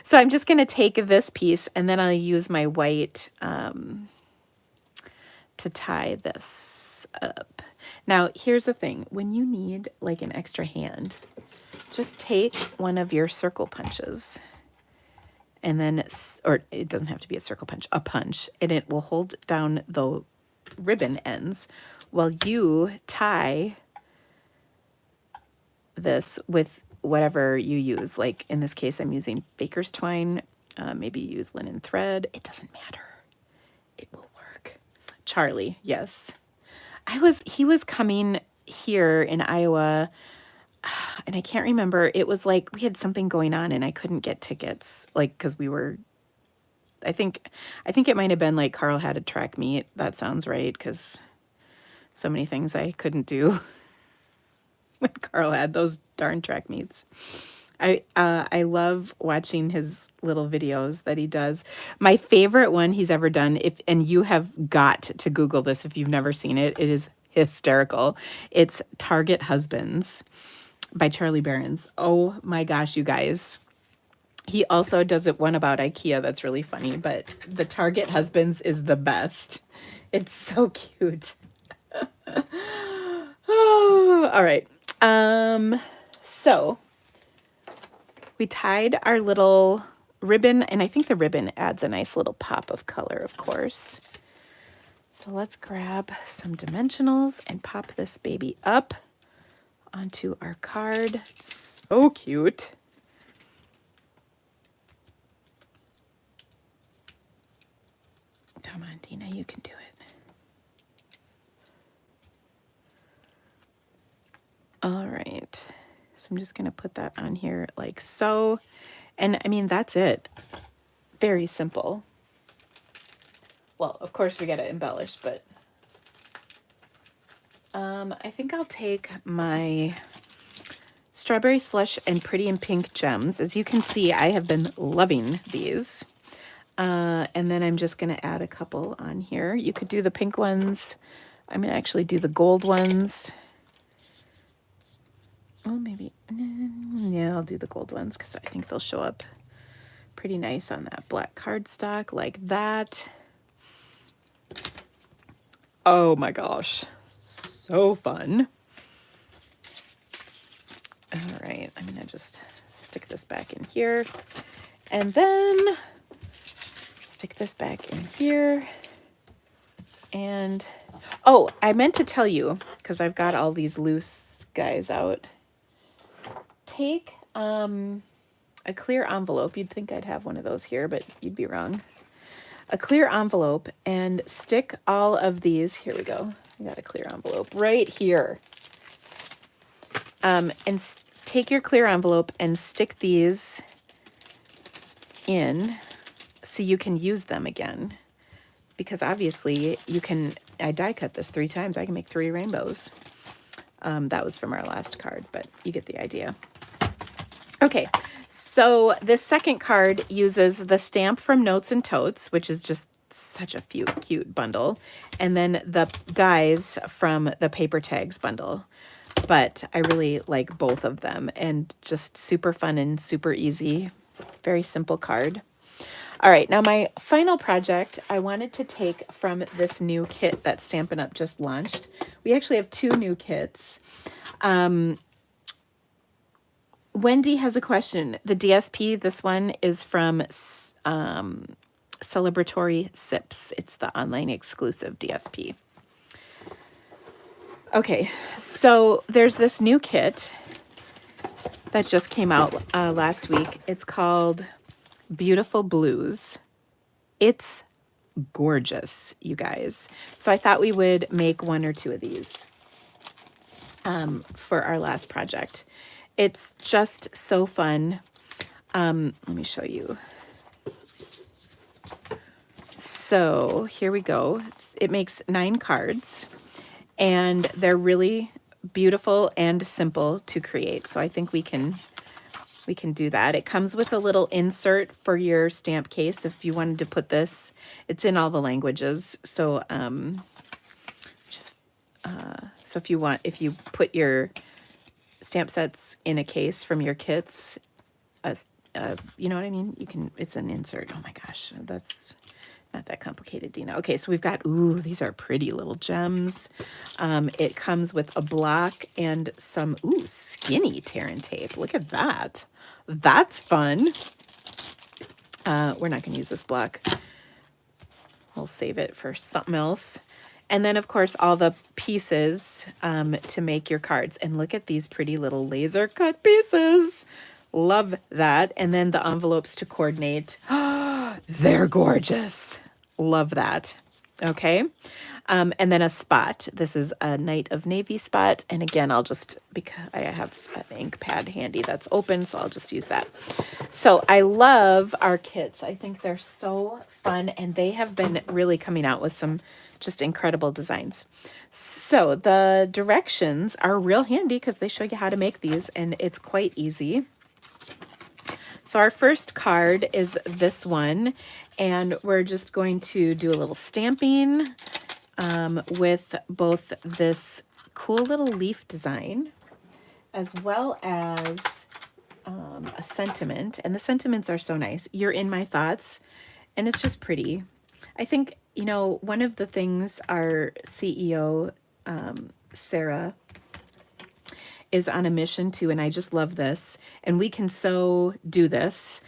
So I'm just going to take this piece and then I'll use my white to tie this up. Now, here's the thing. When you need like an extra hand, just take one of your circle punches and then, or it doesn't have to be a circle punch, a punch, and it will hold down the ribbon ends while you tie this with whatever you use. Like in this case, I'm using baker's twine. Maybe use linen thread. It doesn't matter. It will work. Charlie, yes. He was coming here in Iowa, and I can't remember. It was like we had something going on and I couldn't get tickets, like, because we were, I think it might have been like Carl had a track meet. That sounds right, because so many things I couldn't do when Carl had those darn track meets. I love watching his little videos that he does. My favorite one he's ever done, and you have got to Google this if you've never seen it. It is hysterical. It's Target Husbands by Charlie Berens. Oh my gosh, you guys. He also does one about IKEA that's really funny, but the Target Husbands is the best. It's so cute. Oh, all right. So we tied our little ribbon, and I think the ribbon adds a nice little pop of color, of course. So let's grab some dimensionals and pop this baby up onto our card. So cute. Come on, Tina, you can do it. All right. So I'm just going to put that on here like so. And I mean, that's it. Very simple. Well, of course we got to embellish, but I think I'll take my Strawberry Slush and Pretty in Pink gems. As you can see, I have been loving these. And then I'm just going to add a couple on here. You could do the pink ones. I'm going to actually do the gold ones. Oh, maybe. Yeah, I'll do the gold ones because I think they'll show up pretty nice on that black cardstock like that. Oh my gosh. So fun. All right, I'm going to just stick this back in here. And then stick this back in here. And, oh, I meant to tell you, because I've got all these loose guys out. Take a clear envelope. You'd think I'd have one of those here, but you'd be wrong. A clear envelope, and stick all of these. Here we go. I got a clear envelope right here. And take your clear envelope and stick these in so you can use them again. Because obviously you can, I die cut this 3 times. I can make 3 rainbows. That was from our last card, but you get the idea. Okay, so this second card uses the stamp from Notes and Totes, which is just such a cute bundle, and then the dies from the Paper Tags bundle. But I really like both of them, and just super fun and super easy. Very simple card. All right, now my final project I wanted to take from this new kit that Stampin' Up! Just launched. We actually have 2 new kits. Wendy has a question. The DSP, this one is from Celebratory Sips. It's the online exclusive DSP. Okay, so there's this new kit that just came out last week. It's called Beautiful Blues. It's gorgeous, you guys. So I thought we would make 1 or 2 of these for our last project. It's just so fun. Let me show you. So here we go. It makes 9 cards, and they're really beautiful and simple to create. So I think we can do that. It comes with a little insert for your stamp case if you wanted to put this. It's in all the languages. So so if you put your stamp sets in a case from your kits, you know what I mean? You can, it's an insert. Oh my gosh, that's not that complicated, Dina. Okay, so we've got, ooh, these are pretty little gems. It comes with a block and some, ooh, skinny tear and tape. Look at that. That's fun. We're not going to use this block. We'll save it for something else. And then, of course, all the pieces to make your cards. And look at these pretty little laser cut pieces. Love that. And then the envelopes to coordinate. They're gorgeous. Love that. Okay. And then a spot. This is a Night of Navy spot. And again, I'll just, because I have an ink pad handy that's open, so I'll just use that. So I love our kits. I think they're so fun, and they have been really coming out with some just incredible designs. So the directions are real handy because they show you how to make these, and it's quite easy. So our first card is this one, and we're just going to do a little stamping with both this cool little leaf design as well as a sentiment. And the sentiments are so nice. You're in my thoughts, and it's just pretty. I think, you know, one of the things our CEO, Sarah, is on a mission to, and I just love this, and we can so do this,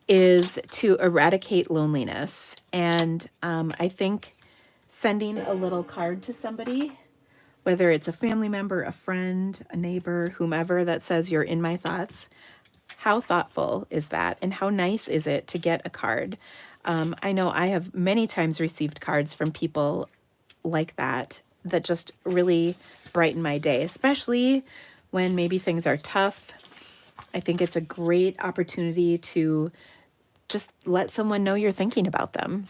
is to eradicate loneliness. And I think sending a little card to somebody, whether it's a family member, a friend, a neighbor, whomever, that says you're in my thoughts, how thoughtful is that? And how nice is it to get a card? I know I have many times received cards from people like that just really brighten my day, especially when maybe things are tough. I think it's a great opportunity to just let someone know you're thinking about them.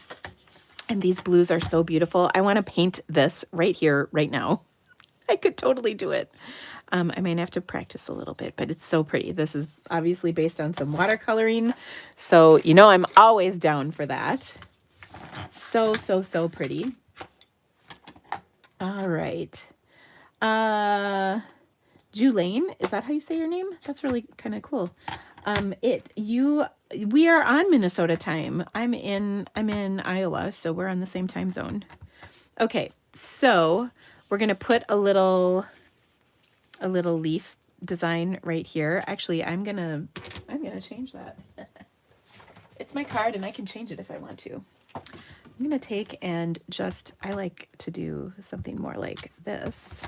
And these blues are so beautiful. I want to paint this right here, right now. I could totally do it. I might have to practice a little bit, but it's so pretty. This is obviously based on some watercoloring, so you know I'm always down for that. So, so, so pretty. All right. Julaine, is that how you say your name? That's really kind of cool. We are on Minnesota time. I'm in Iowa, so we're on the same time zone. Okay, so we're gonna put a little leaf design right here. Actually, I'm gonna change that. It's my card, and I can change it if I want to. I'm gonna take and just, I like to do something more like this,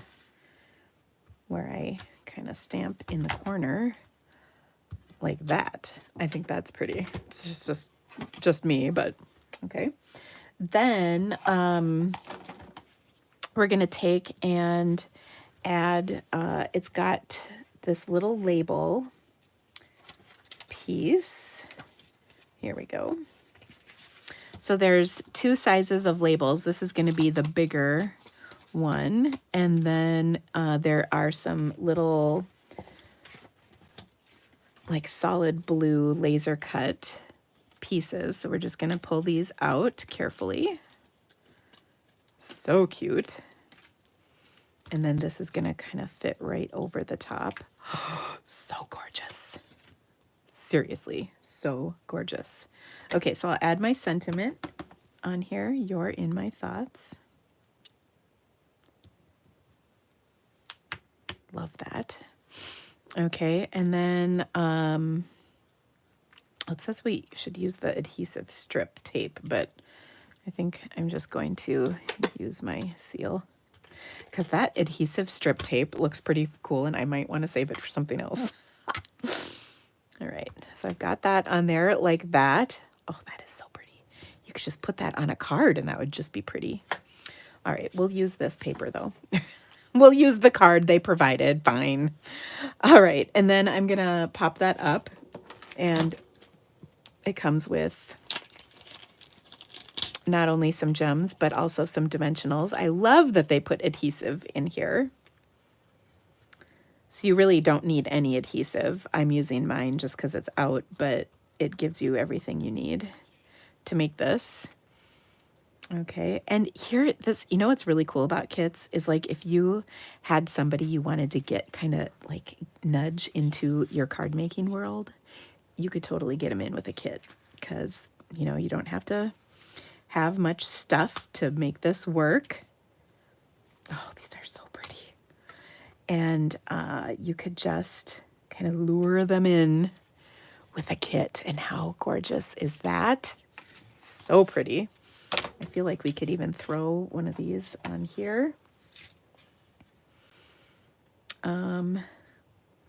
where I kind of stamp in the corner like that. I think that's pretty. It's just me, but okay. Then we're gonna take and add, it's got this little label piece. Here we go. So there's 2 sizes of labels. This is going to be the bigger one. And then there are some little like solid blue laser cut pieces. So we're just going to pull these out carefully. So cute. And then this is going to kind of fit right over the top. So gorgeous. Seriously, so gorgeous. Okay, so I'll add my sentiment on here. You're in my thoughts. Love that. Okay, and then it says we should use the adhesive strip tape, but I think I'm just going to use my seal because that adhesive strip tape looks pretty cool, and I might want to save it for something else. All right, so I've got that on there like that. Oh, that is so pretty. You could just put that on a card and that would just be pretty. All right, we'll use this paper though. We'll use the card they provided, fine. All right, and then I'm gonna pop that up, and it comes with not only some gems, but also some dimensionals. I love that they put adhesive in here. So you really don't need any adhesive. I'm using mine just because it's out, but it gives you everything you need to make this. Okay, and here, this, you know what's really cool about kits is like if you had somebody you wanted to get kind of like nudge into your card making world, you could totally get them in with a kit because, you know, you don't have to have much stuff to make this work. Oh, these are so pretty. And you could just kind of lure them in with a kit. And how gorgeous is that? So pretty. I feel like we could even throw one of these on here.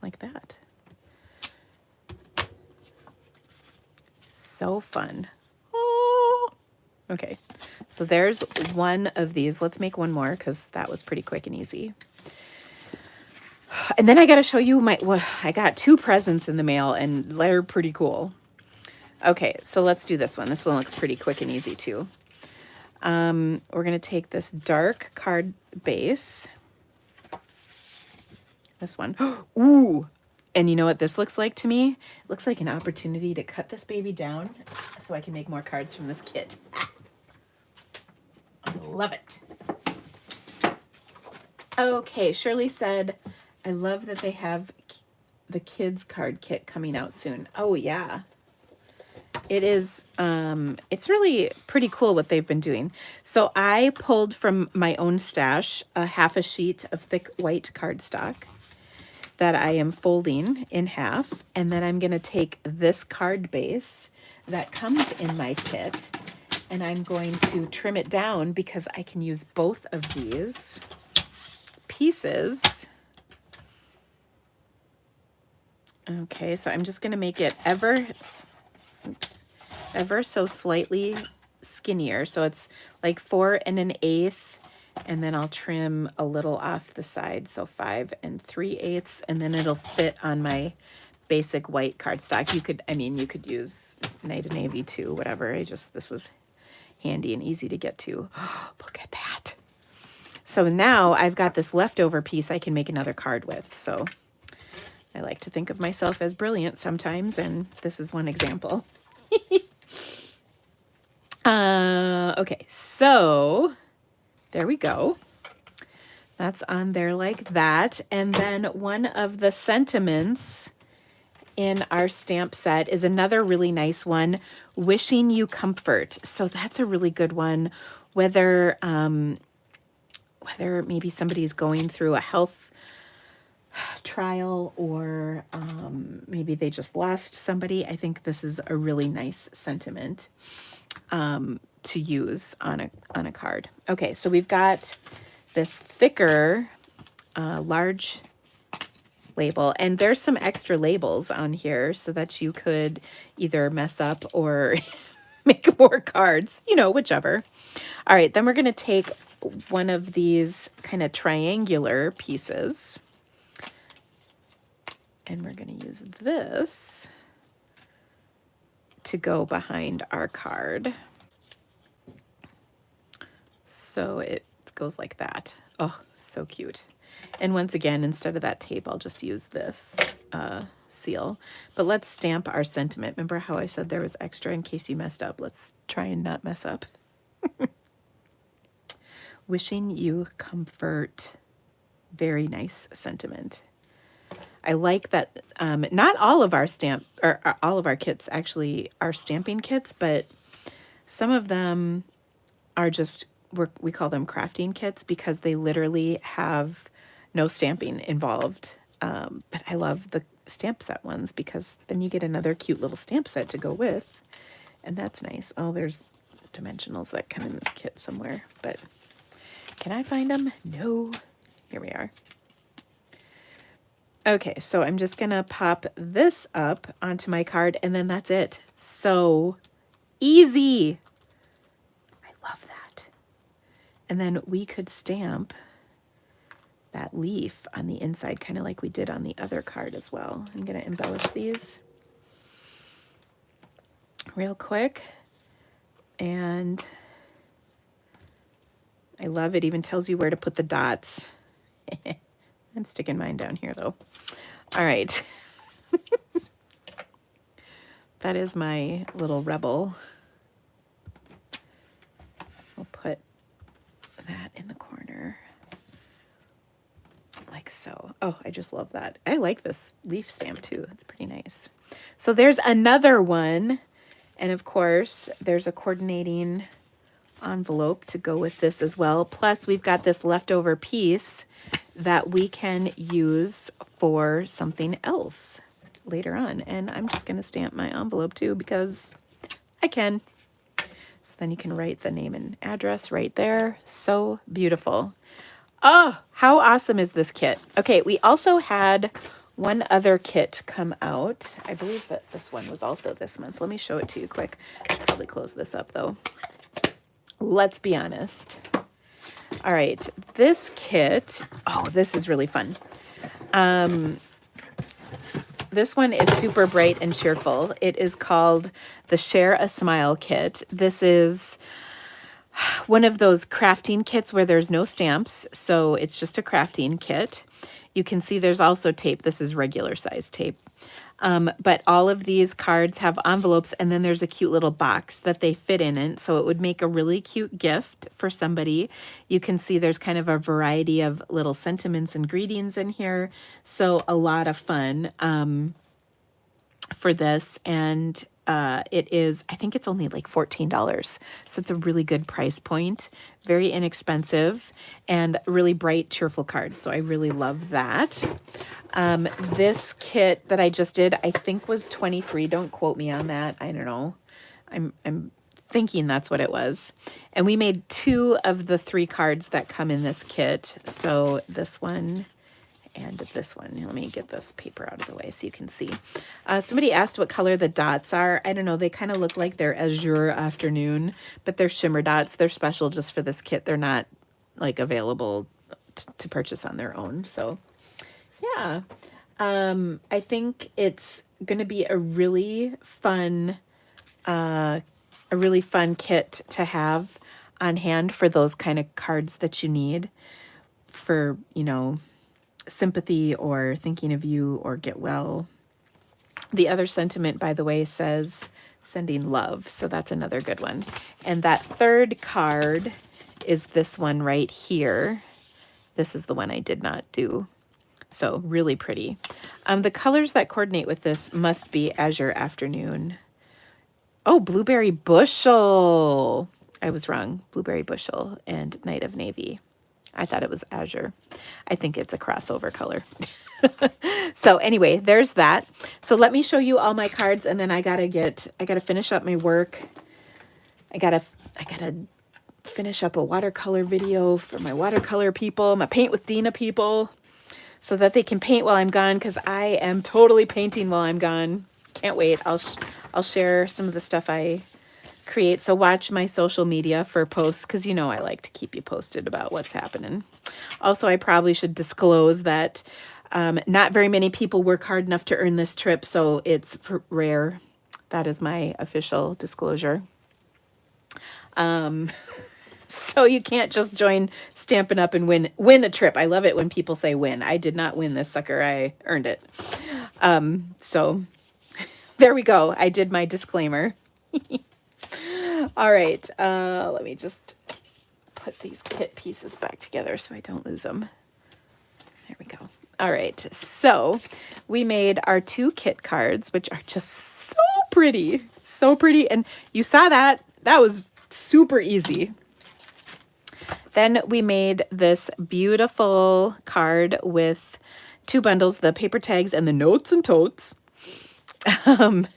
Like that. So fun. Oh. Okay, so there's one of these. Let's make one more because that was pretty quick and easy. And then I got to show you well, I got 2 presents in the mail and they're pretty cool. Okay, so let's do this one. This one looks pretty quick and easy too. We're going to take this dark card base. This one. Ooh. And you know what this looks like to me? It looks like an opportunity to cut this baby down so I can make more cards from this kit. I love it. Okay, Shirley said, I love that they have the kids card kit coming out soon. Oh yeah. It is, it's really pretty cool what they've been doing. So I pulled from my own stash a half a sheet of thick white cardstock that I am folding in half. And then I'm going to take this card base that comes in my kit and I'm going to trim it down because I can use both of these pieces. Okay, so I'm just going to make it ever so slightly skinnier. So it's like 4 1/8, and then I'll trim a little off the side. So 5 3/8, and then it'll fit on my basic white cardstock. You could, I mean, you could use Night of Navy too, whatever. This was handy and easy to get to. Oh, look at that. So now I've got this leftover piece I can make another card with. So I like to think of myself as brilliant sometimes, and this is one example. Okay, so there we go. That's on there like that. And then one of the sentiments in our stamp set is another really nice one, wishing you comfort. So that's a really good one, whether maybe somebody's going through a health trial or maybe they just lost somebody. I think this is a really nice sentiment to use on a card. Okay, so we've got this thicker large label, and there's some extra labels on here so that you could either mess up or make more cards, you know, whichever. All right, then we're going to take one of these kind of triangular pieces and we're going to use this to go behind our card. So it goes like that. Oh, so cute. And once again, instead of that tape, I'll just use this seal. But let's stamp our sentiment. Remember how I said there was extra in case you messed up? Let's try and not mess up. Wishing you comfort. Very nice sentiment. I like that not all of our all of our kits actually are stamping kits, but some of them are just, we call them crafting kits because they literally have no stamping involved. But I love the stamp set ones because then you get another cute little stamp set to go with. And that's nice. Oh, there's dimensionals that come in this kit somewhere, but can I find them? No. Here we are. Okay, so I'm just going to pop this up onto my card and then that's it. So easy. I love that. And then we could stamp that leaf on the inside, kind of like we did on the other card as well. I'm going to embellish these real quick. And I love it. Even tells you where to put the dots. I'm sticking mine down here though. All right. That is my little rebel. We'll put that in the corner like so. Oh, I just love that. I like this leaf stamp too. It's pretty nice. So there's another one. And of course, there's a coordinating envelope to go with this as well. Plus, we've got this leftover piece that we can use for something else later on. And I'm just going to stamp my envelope too because I can. So then you can write the name and address right there. So beautiful. Oh, how awesome is this kit? Okay, we also had one other kit come out. I believe that this one was also this month. Let me show it to you quick. I should probably close this up though. Let's be honest. All right, this kit, oh, this is really fun. This one is super bright and cheerful. It is called the Share a Smile kit. This is one of those crafting kits where there's no stamps, so it's just a crafting kit. You can see there's also tape. This is regular size tape. But all of these cards have envelopes, and then there's a cute little box that they fit in it, so it would make a really cute gift for somebody. You can see there's kind of a variety of little sentiments and greetings in here, so a lot of fun for this. And it is, I think it's only like $14, so it's a really good price point, very inexpensive, and really bright, cheerful cards, so I really love that. This kit that I just did, I think was 23. Don't quote me on that. I don't know. I'm thinking that's what it was. And we made 2 of the 3 cards that come in this kit. So this one and this one. Let me get this paper out of the way so you can see. Somebody asked what color the dots are. I don't know. They kind of look like they're azure afternoon, but they're shimmer dots. They're special just for this kit. They're not like available to purchase on their own. So yeah, I think it's going to be a really fun kit to have on hand for those kind of cards that you need for, you know, sympathy or thinking of you or get well. The other sentiment, by the way, says sending love. So that's another good one. And that third card is this one right here. This is the one I did not do. So really pretty. The colors that coordinate with this must be Azure Afternoon. Oh, Blueberry Bushel. I was wrong. Blueberry Bushel and Night of Navy. I thought it was Azure. I think it's a crossover color. So anyway, there's that. So let me show you all my cards, and then I gotta finish up my work. I gotta finish up a watercolor video for my watercolor people, my Paint with Dina people, so that they can paint while I'm gone, because I am totally painting while I'm gone. Can't wait. I'll share some of the stuff I create. So watch my social media for posts, because you know I like to keep you posted about what's happening. Also, I probably should disclose that not very many people work hard enough to earn this trip, so it's rare. That is my official disclosure. So you can't just join Stampin' Up and win a trip. I love it when people say win. I did not win this sucker. I earned it. So there we go. I did my disclaimer. All right. Let me just put these kit pieces back together so I don't lose them. There we go. All right. So we made our 2 kit cards, which are just so pretty. So pretty. And you saw that. That was super easy. Then we made this beautiful card with 2 bundles, the paper tags and the notes and totes. And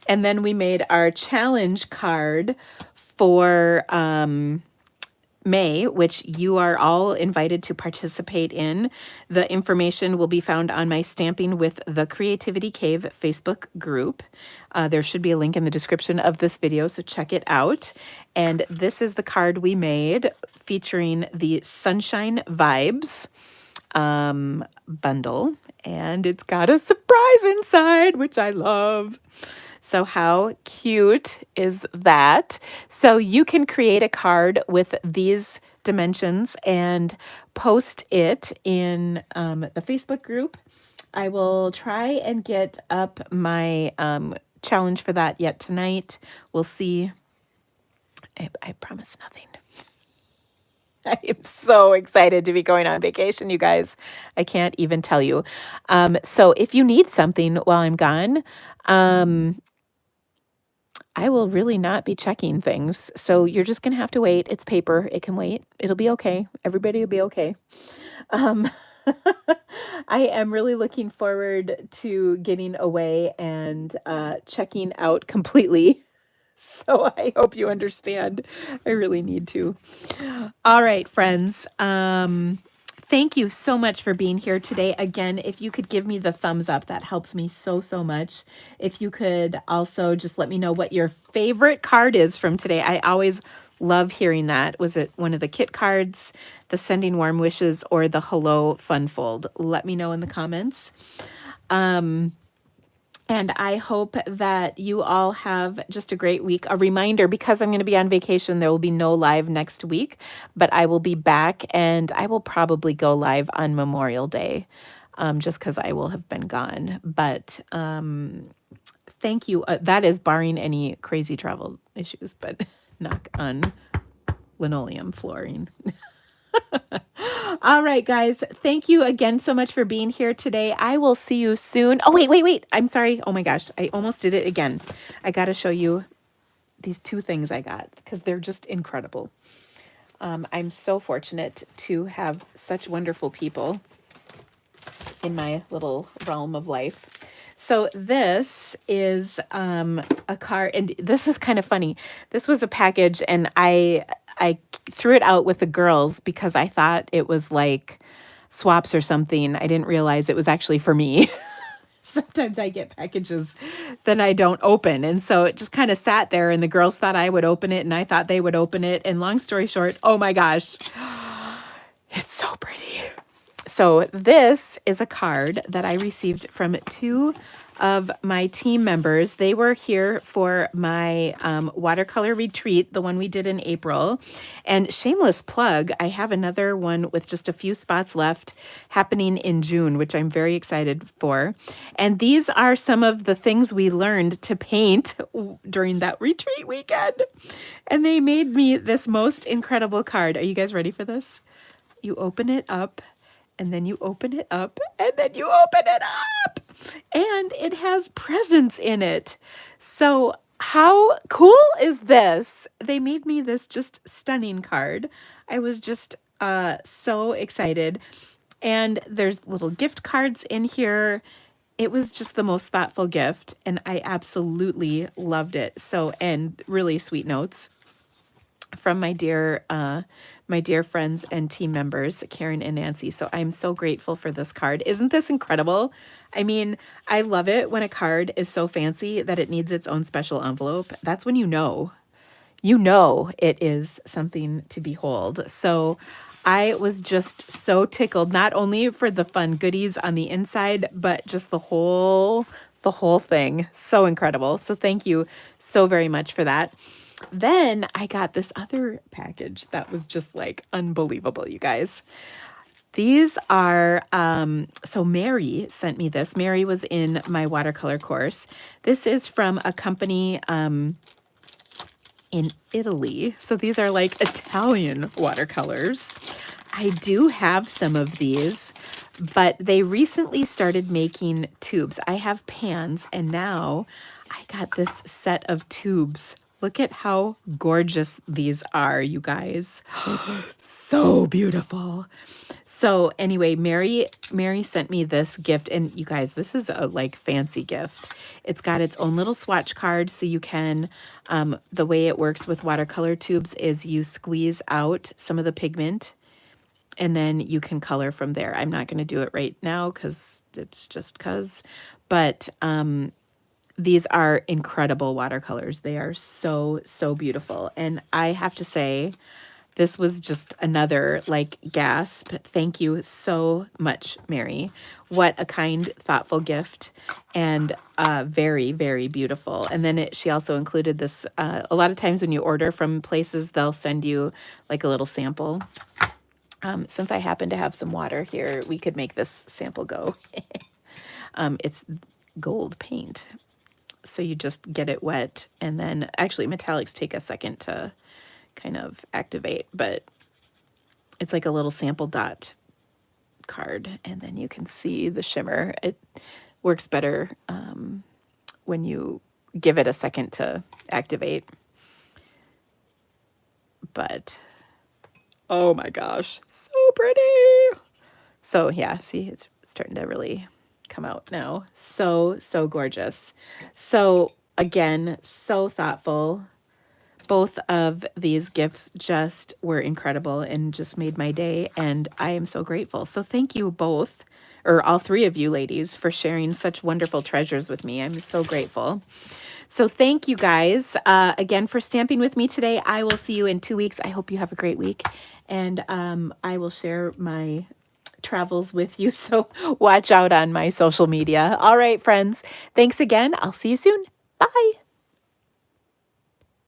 then we made our challenge card for May, which you are all invited to participate in. The information will be found on my Stamping with the Creativity Cave Facebook group. There should be a link in the description of this video, so check it out. And this is the card we made featuring the Sunshine Vibes bundle. And it's got a surprise inside, which I love. So how cute is that? So you can create a card with these dimensions and post it in the Facebook group. I will try and get up my challenge for that yet tonight. We'll see. I promise nothing. I am so excited to be going on vacation, you guys. I can't even tell you. So if you need something while I'm gone, I will really not be checking things. So you're just going to have to wait. It's paper. It can wait. It'll be okay. Everybody will be okay. Um, I am really looking forward to getting away and checking out completely. So I hope you understand. I really need to. All right, friends. Thank you so much for being here today. Again, if you could give me the thumbs up, that helps me so, so much. If you could also just let me know what your favorite card is from today. I always love hearing that. Was it one of the kit cards, the sending warm wishes, or the hello funfold? Let me know in the comments. And I hope that you all have just a great week. A reminder, because I'm going to be on vacation, there will be no live next week, but I will be back and I will probably go live on Memorial Day, just because I will have been gone. But thank you. That is barring any crazy travel issues, but knock on linoleum flooring. All right, guys. Thank you again so much for being here today. I will see you soon. Oh, wait. I'm sorry. Oh my gosh. I almost did it again. I got to show you these two things I got because they're just incredible. I'm so fortunate to have such wonderful people in my little realm of life. So this is a card, and this is kind of funny. This was a package, and I threw it out with the girls because I thought it was like swaps or something. I didn't realize it was actually for me. Sometimes I get packages that I don't open, and so it just kind of sat there, and the girls thought I would open it, and I thought they would open it. And long story short, oh my gosh, it's so pretty. So this is a card that I received from two of my team members. They were here for my watercolor retreat, the one we did in April. And shameless plug, I have another one with just a few spots left happening in June, which I'm very excited for. And these are some of the things we learned to paint during that retreat weekend. And they made me this most incredible card. Are you guys ready for this? You open it up, and then you open it up, and then you open it up, and it has presents in it. So how cool is this? They made me this just stunning card. I was just so excited. And there's little gift cards in here. It was just the most thoughtful gift, and I absolutely loved it. So, and really sweet notes from my dear friends and team members, Karen and Nancy. So I'm so grateful for this card. Isn't this incredible? I mean, I love it when a card is so fancy that it needs its own special envelope. That's when you know it is something to behold. So I was just so tickled, not only for the fun goodies on the inside, but just the whole thing. So incredible. So thank you so very much for that. Then I got this other package that was just like unbelievable, you guys. These are, so Mary sent me this. Mary was in my watercolor course. This is from a company in Italy. So these are like Italian watercolors. I do have some of these, but they recently started making tubes. I have pans, and now I got this set of tubes. Look at how gorgeous these are, you guys. So beautiful. So anyway, Mary sent me this gift, and you guys, this is a like fancy gift. It's got its own little swatch card, so you can, the way it works with watercolor tubes is you squeeze out some of the pigment, and then you can color from there. I'm not going to do it right now because it's just because, but these are incredible watercolors. They are so, so beautiful. And I have to say, this was just another like gasp. Thank you so much, Mary. What a kind, thoughtful gift, and very, very beautiful. And then she also included this. A lot of times when you order from places, they'll send you like a little sample. Since I happen to have some water here, we could make this sample go. It's gold paint. So you just get it wet, and then actually metallics take a second to kind of activate, but it's like a little sample dot card, and then you can see the shimmer. It works better when you give it a second to activate. But oh my gosh, so pretty. So yeah, see, it's starting to really come out now. So, so gorgeous. So again, so thoughtful. Both of these gifts just were incredible and just made my day, and I am so grateful. So thank you both, or all three of you ladies, for sharing such wonderful treasures with me. I'm so grateful. So thank you guys again for stamping with me today. I will see you in 2 weeks. I hope you have a great week, and I will share my travels with you. So watch out on my social media. All right, friends. Thanks again. I'll see you soon. Bye.